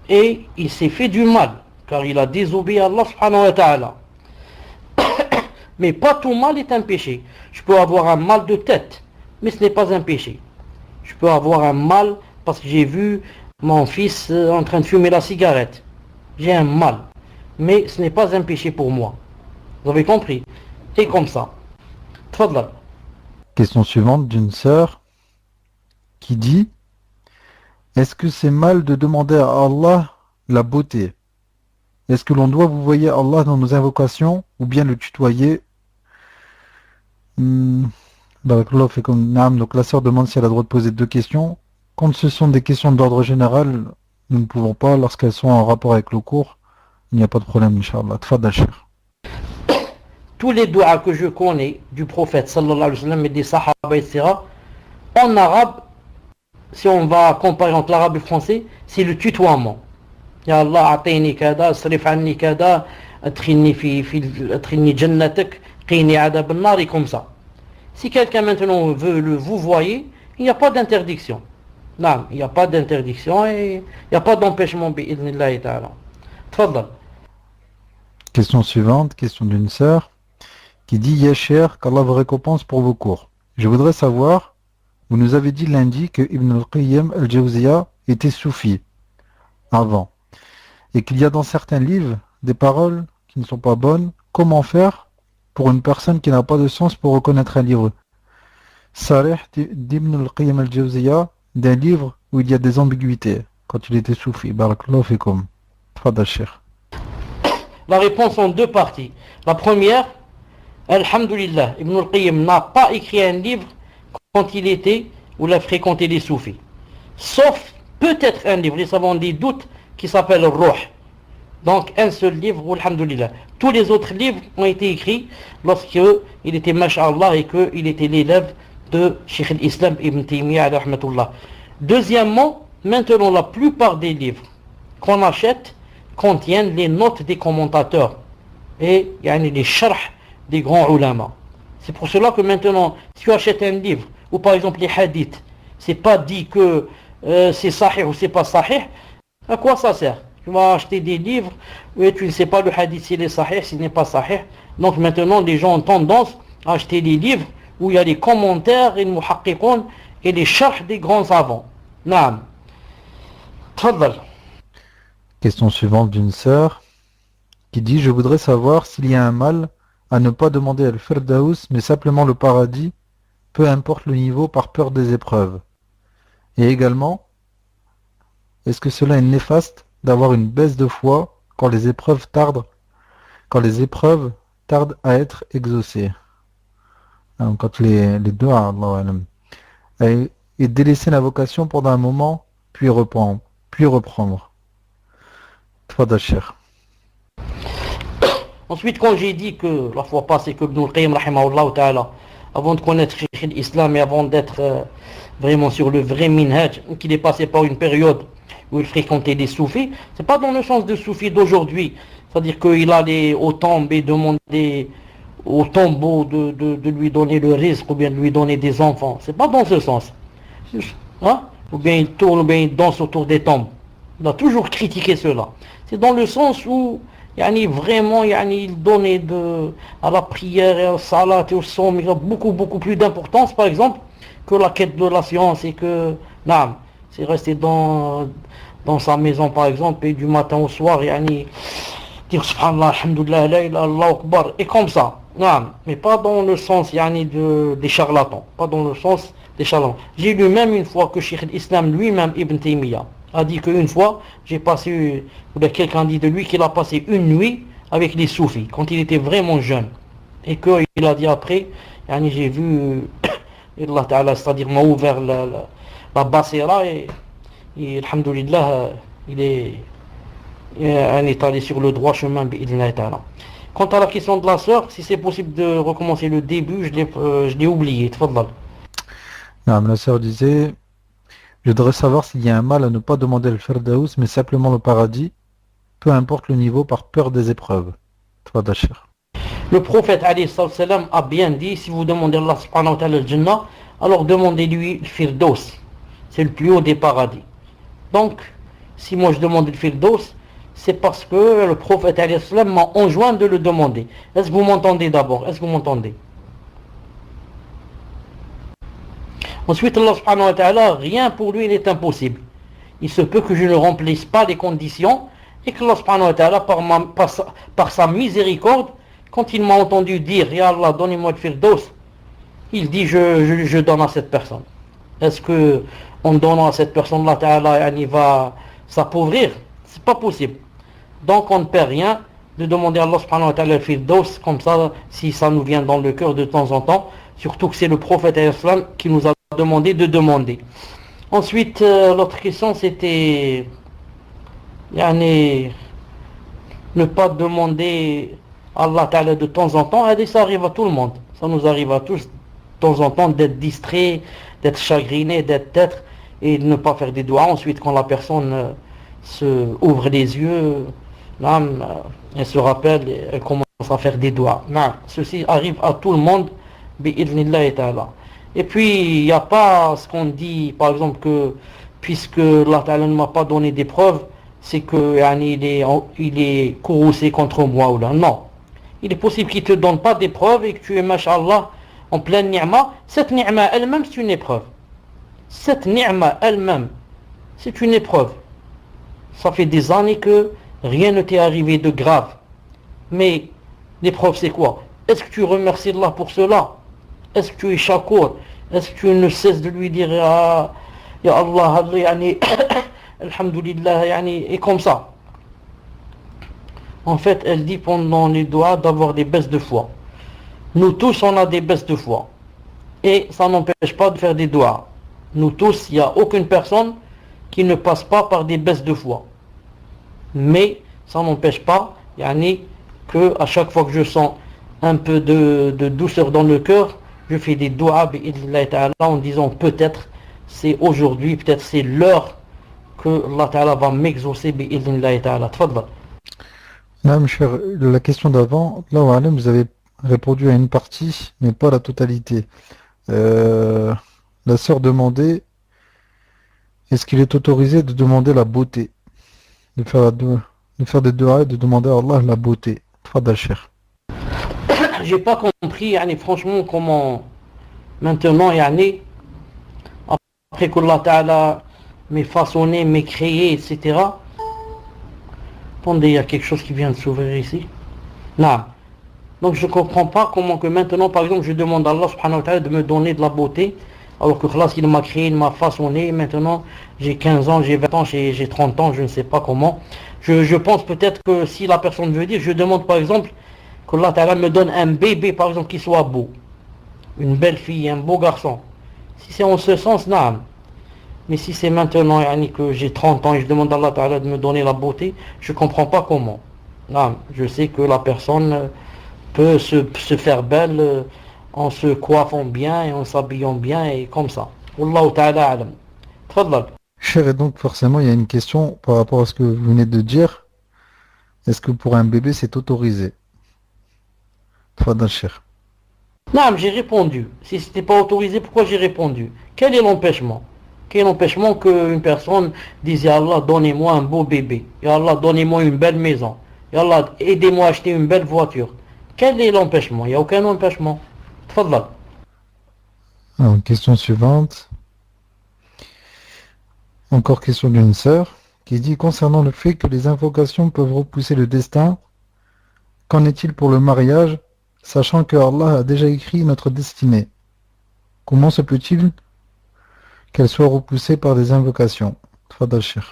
et il s'est fait du mal, car il a désobéi à Allah subhanahu wa ta'ala. Mais pas tout mal est un péché. Je peux avoir un mal de tête, mais ce n'est pas un péché. Je peux avoir un mal parce que j'ai vu mon fils en train de fumer la cigarette. J'ai un mal, mais ce n'est pas un péché pour moi. Vous avez compris? Et comme ça. Tfadlal. Question suivante d'une sœur qui dit, est-ce que c'est mal de demander à Allah la beauté? Est-ce que l'on doit vous voyez Allah dans nos invocations ou bien le tutoyer? Barakallahu fikum. Naam. Donc la sœur demande si elle a le droit de poser deux questions. Quand ce sont des questions d'ordre général, nous ne pouvons pas. Lorsqu'elles sont en rapport avec le cours, il n'y a pas de problème, Inch'Allah. Tfadal Cheikh. Tous les doigts que je connais du prophète sallallahu alayhi wa sallam et des sahaba, etc., en arabe, si on va comparer entre l'arabe et le français, c'est le tutoiement. Ya Allah, atayni kada, sarif anni kada, atrini jannatak, qini adab an-nar, et comme ça. Si quelqu'un maintenant veut le vous voyez, il n'y a pas d'interdiction. Non, il n'y a pas d'interdiction et il n'y a pas d'empêchement bi'idnillahi ta'ala. Tfaddal. Question suivante, question d'une sœur qui dit, Ya Cheikh, qu'Allah vous récompense pour vos cours. Je voudrais savoir, vous nous avez dit lundi que Ibn al-Qayyim al-Jawziyya était soufi avant et qu'il y a dans certains livres des paroles qui ne sont pas bonnes. Comment faire pour une personne qui n'a pas de sens pour reconnaître un livre Sarih d'Ibn al-Qayyim al-Jawziyya, d'un livre où il y a des ambiguïtés quand il était soufi? Barakallahu fikum. Tfadal Cheikh. La réponse en deux parties. La première, Alhamdulillah, Ibn al-Qayyim n'a pas écrit un livre quand il était ou il a fréquenté les soufis. Sauf peut-être un livre, les savants ont des doutes, qui s'appelle Ruh. Donc un seul livre, alhamdulillah. Tous les autres livres ont été écrits lorsqu'il était masha'Allah et qu'il était l'élève de Cheikh al-Islam Ibn Taymiyyah rahmatullah. Deuxièmement, maintenant la plupart des livres qu'on achète contiennent les notes des commentateurs et les sharh des grands ulama. C'est pour cela que maintenant, si tu achètes un livre, ou par exemple les hadiths, c'est pas dit que c'est sahih ou c'est pas sahih, à quoi ça sert? Tu vas acheter des livres et tu ne sais pas le hadith s'il est sahih, s'il n'est pas sahih. Donc maintenant, les gens ont tendance à acheter des livres où il y a les commentaires et le muhaqqiqun et les sharh des grands savants. Naam. Tfaddal. Question suivante d'une sœur qui dit, je voudrais savoir s'il y a un mal à ne pas demander al-Firdaus, mais simplement le paradis, peu importe le niveau, par peur des épreuves. Et également, est-ce que cela est néfaste d'avoir une baisse de foi quand les épreuves tardent à être exaucées? Donc, quand les deux, Allah alam. Et délaisser la vocation pendant un moment, puis reprendre. Tfadal Cheikh. Ensuite, quand j'ai dit que la fois passée que Ibn al-Qayyim rahimahullah ta'ala, avant de connaître l'islam et avant d'être vraiment sur le vrai minhaj, qu'il est passé par une période où il fréquentait des soufis, c'est pas dans le sens de soufis d'aujourd'hui, c'est-à-dire qu'il allait au tombe et demander au tombeau de lui donner le rizq ou bien de lui donner des enfants, c'est pas dans ce sens. Hein? Ou bien il tourne ou bien il danse autour des tombes. Il a toujours critiqué cela. C'est dans le sens où vraiment il donnait à la prière et à la salat et au somme beaucoup plus d'importance par exemple que la quête de la science et que c'est resté dans dans sa maison par exemple, et du matin au soir, yani, dire subhanallah, alhamdoulilah, la ilaha illallah, akbar, et comme ça. Non, mais pas dans le sens yani, des charlatans, pas dans le sens des charlatans. J'ai lu même une fois que Cheikh l'Islam lui-même, Ibn Taymiyyah, a dit qu'une fois, j'ai passé, ou bien quelqu'un dit de lui qu'il a passé une nuit avec les soufis, quand il était vraiment jeune. Et qu'il a dit après, yani, j'ai vu, Allah Ta'ala, c'est-à-dire m'a ouvert la basira et alhamdoulilah, il est allé sur le droit chemin, bi'idhnillah ta'ala. Quant à la question de la sœur, si c'est possible de recommencer le début, je l'ai oublié. Tfaddal. Non, mais la sœur disait, je voudrais savoir s'il y a un mal à ne pas demander le Firdaus, mais simplement le paradis, peu importe le niveau, par peur des épreuves. Tfaddal, cher. Le prophète alayhi salam a bien dit, si vous demandez Allah subhanahu wa ta'ala le Jannah, alors demandez-lui le Firdaus. C'est le plus haut des paradis. Donc, si moi je demande le Firdaus, c'est parce que le prophète alayhi salam m'a enjoint de le demander. Est-ce que vous m'entendez d'abord? Est-ce que vous m'entendez? Ensuite, Allah subhanahu wa ta'ala, rien pour lui n'est impossible. Il se peut que je ne remplisse pas les conditions et que Allah subhanahu wa ta'ala, par sa miséricorde, quand il m'a entendu dire, Ya Allah, donnez-moi le Firdaus, il dit, je donne à cette personne. Est-ce que en donnant à cette personne-là, Ta'ala, il va s'appauvrir? C'est pas possible. Donc on ne perd rien de demander à Allah subhanahu wa ta'ala le Firdaus, comme ça, si ça nous vient dans le cœur de temps en temps, surtout que c'est le prophète islam qui nous a demandé de demander. Ensuite, l'autre question c'était yani, ne pas demander à Allah Ta'ala de temps en temps. Et ça arrive à tout le monde. Ça nous arrive à tous de temps en temps d'être distrait, d'être chagriné, d'être et de ne pas faire des doigts. Ensuite, quand la personne se ouvre les yeux, là, elle se rappelle et elle commence à faire des doigts. Non, ceci arrive à tout le monde, bi'idhnillah ta'ala. Et puis, il n'y a pas ce qu'on dit, par exemple, que puisque Allah Ta'ala ne m'a pas donné des preuves, c'est que il est courroucé contre moi ou là. Non. Il est possible qu'il ne te donne pas des preuves et que tu es, mashallah, en pleine ni'ma. Cette ni'ma elle-même, c'est une épreuve. Cette ni'ma elle-même, c'est une épreuve. Ça fait des années que rien ne t'est arrivé de grave. Mais l'épreuve, c'est quoi? Est-ce que tu remercies Allah pour cela? Est-ce que tu es shakour? Est-ce que tu ne cesses de lui dire Ya Allah, yani, alhamdulillah, yani, et comme ça? En fait, elle dit pendant les doigts d'avoir des baisses de foi. Nous tous, on a des baisses de foi. Et ça n'empêche pas de faire des doigts. Nous tous, il n'y a aucune personne qui ne passe pas par des baisses de foi. Mais ça n'empêche pas, yani, que à chaque fois que je sens un peu de douceur dans le cœur, je fais des doigts en disant peut-être c'est aujourd'hui, peut-être c'est l'heure que Allah Ta'ala va m'exaucer bi'idhnillahi ta'ala. Tfadal. Là, cher, la question d'avant, là, vous avez répondu à une partie, mais pas la totalité. La sœur demandait, est-ce qu'il est autorisé de demander la beauté? De faire des doigts et de demander à Allah la beauté. Tfadal, cher. J'ai pas compris, yani, franchement, comment maintenant, yani, après qu'Allah Ta'ala m'ait façonné, m'ait créé, etc. Attendez, il y a quelque chose qui vient de s'ouvrir ici. Non. Donc je ne comprends pas comment que maintenant, par exemple, je demande à Allah subhanahu wa ta'ala de me donner de la beauté, alors que Allah, il m'a créé, il m'a façonné, maintenant j'ai 15 ans, j'ai 20 ans, j'ai 30 ans, je ne sais pas comment. Je pense peut-être que si la personne veut dire, je demande par exemple que Allah Ta'ala me donne un bébé, par exemple, qui soit beau. Une belle fille, un beau garçon. Si c'est en ce sens, non. Mais si c'est maintenant yani, que j'ai 30 ans et je demande à Allah Ta'ala de me donner la beauté, je ne comprends pas comment. Non, je sais que la personne peut se faire belle en se coiffant bien et en s'habillant bien et comme ça. Wallahu Ta'ala alam. Tfadlal. Cher, et donc forcément, il y a une question par rapport à ce que vous venez de dire. Est-ce que pour un bébé, c'est autorisé? Tfadal, cher. Non, j'ai répondu. Si c'était pas autorisé, pourquoi j'ai répondu? Quel est l'empêchement? Quel est l'empêchement qu'une personne dise Ya Allah, donnez-moi un beau bébé. Ya Allah, donnez-moi une belle maison. Ya Allah, aidez-moi à acheter une belle voiture. Quel est l'empêchement? Il n'y a aucun empêchement. Tfadlal. Alors, question suivante. Encore question d'une sœur qui dit concernant le fait que les invocations peuvent repousser le destin, qu'en est-il pour le mariage, sachant que Allah a déjà écrit notre destinée? Comment se peut-il qu'elle soit repoussée par des invocations? Tfadal Cheikh.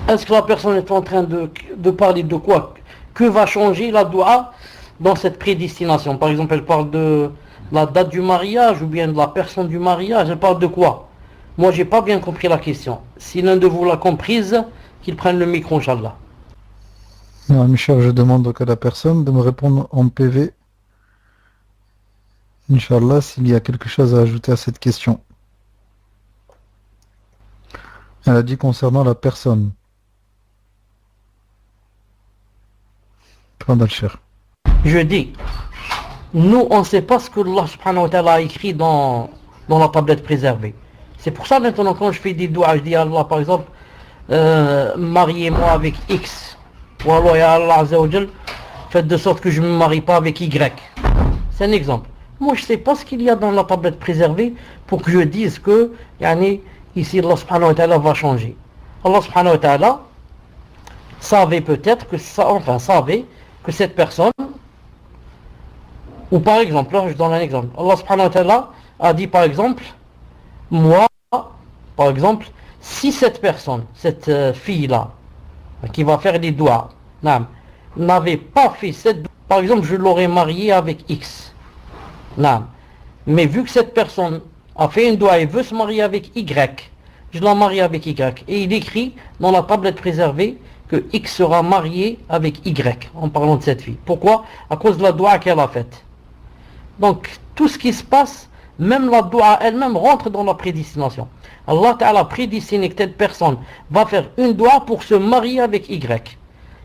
Est-ce que la personne est en train de parler de quoi? Que va changer la doua dans cette prédestination? Par exemple, elle parle de la date du mariage ou bien de la personne du mariage. Elle parle de quoi? Moi, j'ai pas bien compris la question. Si l'un de vous l'a comprise, qu'il prenne le micro, Inch'Allah. Non, Michel, je demande donc à la personne de me répondre en PV. Inch'Allah, s'il y a quelque chose à ajouter à cette question. Elle a dit concernant la personne. Tfadal Cheikh. Je dis, nous, on ne sait pas ce que Allah subhanahu wa ta'ala a écrit dans la tablette préservée. C'est pour ça maintenant quand je fais des doigts, je dis à Allah par exemple, mariez-moi avec X. Ou alors ya Allah Azza wa Jal, faites de sorte que je ne me marie pas avec Y. C'est un exemple. Moi je ne sais pas ce qu'il y a dans la tablette préservée pour que je dise que ici Allah subhanahu wa ta'ala va changer. Allah subhanahu wa ta'ala savait peut-être que savait que cette personne, ou par exemple, là je donne un exemple, Allah subhanahu wa ta'ala a dit par exemple, moi, par exemple, si cette personne, cette fille-là, qui va faire des doigts, n'avait pas fait cette, par exemple, je l'aurais mariée avec X. Mais vu que cette personne a fait un doigt et veut se marier avec Y, je la marie avec Y. Et il écrit dans la tablette préservée que X sera marié avec Y, en parlant de cette fille. Pourquoi? À cause de la doigt qu'elle a faite. Donc, tout ce qui se passe, même la doua elle-même rentre dans la prédestination. Allah Ta'ala prédestiné que telle personne va faire une doua pour se marier avec Y.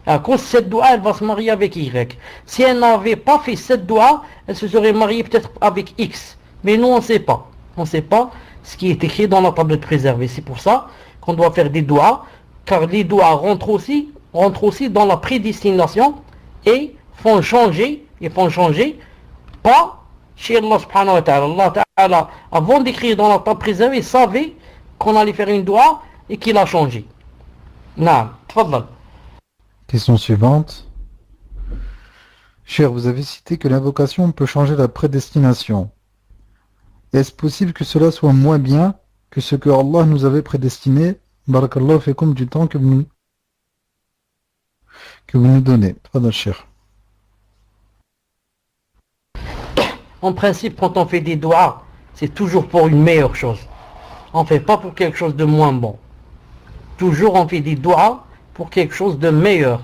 Et à cause de cette doua, elle va se marier avec Y. Si elle n'avait pas fait cette doua, elle se serait mariée peut-être avec X. Mais nous, on ne sait pas. On ne sait pas ce qui est écrit dans la tablette préservée. C'est pour ça qu'on doit faire des douas, car les douas rentrent aussi dans la prédestination et font changer, pas chez Allah subhanahu wa ta'ala. Allah ta'ala, avant d'écrire dans la table préservée, savait qu'on allait faire une doua et qu'il a changé. Naam, tfadlal. Question suivante. Cher, vous avez cité que l'invocation peut changer la prédestination. Est-ce possible que cela soit moins bien que ce que Allah nous avait prédestiné? Barakallahu fikum du temps que vous nous donnez. Tfadal Cheikh. En principe, quand on fait des doigts, c'est toujours pour une meilleure chose. On ne fait pas pour quelque chose de moins bon. Toujours on fait des doigts pour quelque chose de meilleur.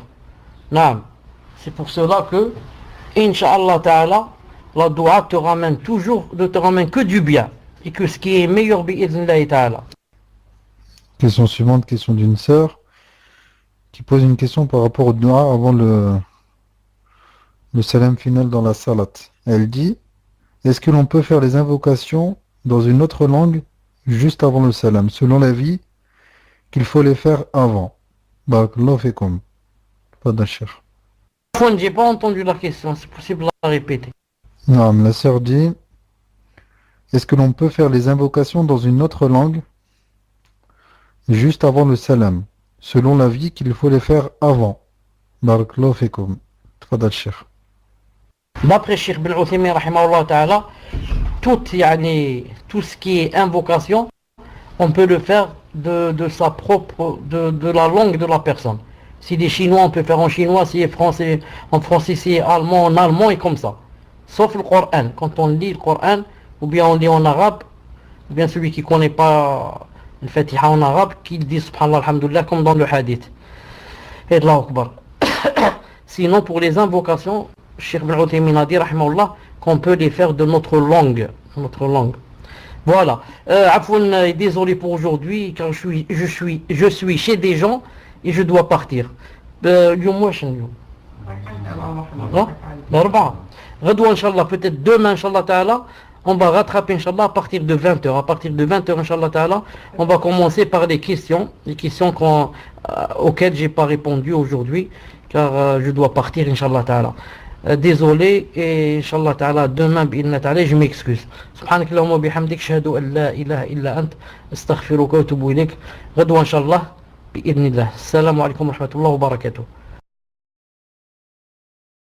Non. C'est pour cela que, Inch'Allah Ta'ala, la doua te ramène toujours, ne te ramène que du bien. Et que ce qui est meilleur, bi'idhnillahi ta'ala. Question suivante, question d'une sœur qui pose une question par rapport au doua avant le salam final dans la salat. Elle dit: est-ce que l'on peut faire les invocations dans une autre langue juste avant le salam, selon l'avis qu'il faut les faire avant? Barakallahu fikum. Fadal Cheikh. J'ai pas entendu la question, c'est possible de la répéter. Non, la sœur dit: est-ce que l'on peut faire les invocations dans une autre langue juste avant le salam, selon l'avis qu'il faut les faire avant? Barakallahu fikum. Fadal Cheikh. D'après Cheikh Ibn Uthaymin rahimahullah ta'ala, tout ce qui est invocation, on peut le faire de sa propre, de la langue de la personne. Si des Chinois, on peut faire en chinois, si c'est français, en français, si c'est allemand, en allemand et comme ça. Sauf le Coran. Quand on lit le Coran, ou bien on lit en arabe, ou bien celui qui ne connaît pas le Fatiha en arabe, qu'il dit subhanallah alhamdulillah comme dans le hadith. Et Allahu Akbar. Sinon pour les invocations, Cheikh Ibn Uthaymin a dit rahimahullah qu'on peut les faire de notre langue. Voilà. Afwan, désolé pour aujourd'hui car je suis chez des gens et je dois partir. اليوم واش اليوم؟ الأربعاء. غدوة Inch'Allah, peut-être demain Inch'Allah Ta'ala, on va rattraper Inch'Allah à partir de 20h. À partir de 20h Inch'Allah Ta'ala, on va commencer par les questions auxquelles j'ai pas répondu aujourd'hui car je dois partir Inch'Allah Ta'ala. Désolé et Inch'Allah Ta'ala demain bi'idhna Ta'ala je m'excuse. Subhanakallahumma wa bihamdik ashhadu an la ilaha illa ant astaghfiruka wa atubu ilayk. غدوة Inch'Allah بإذن الله. السلام عليكم ورحمة الله وبركاته.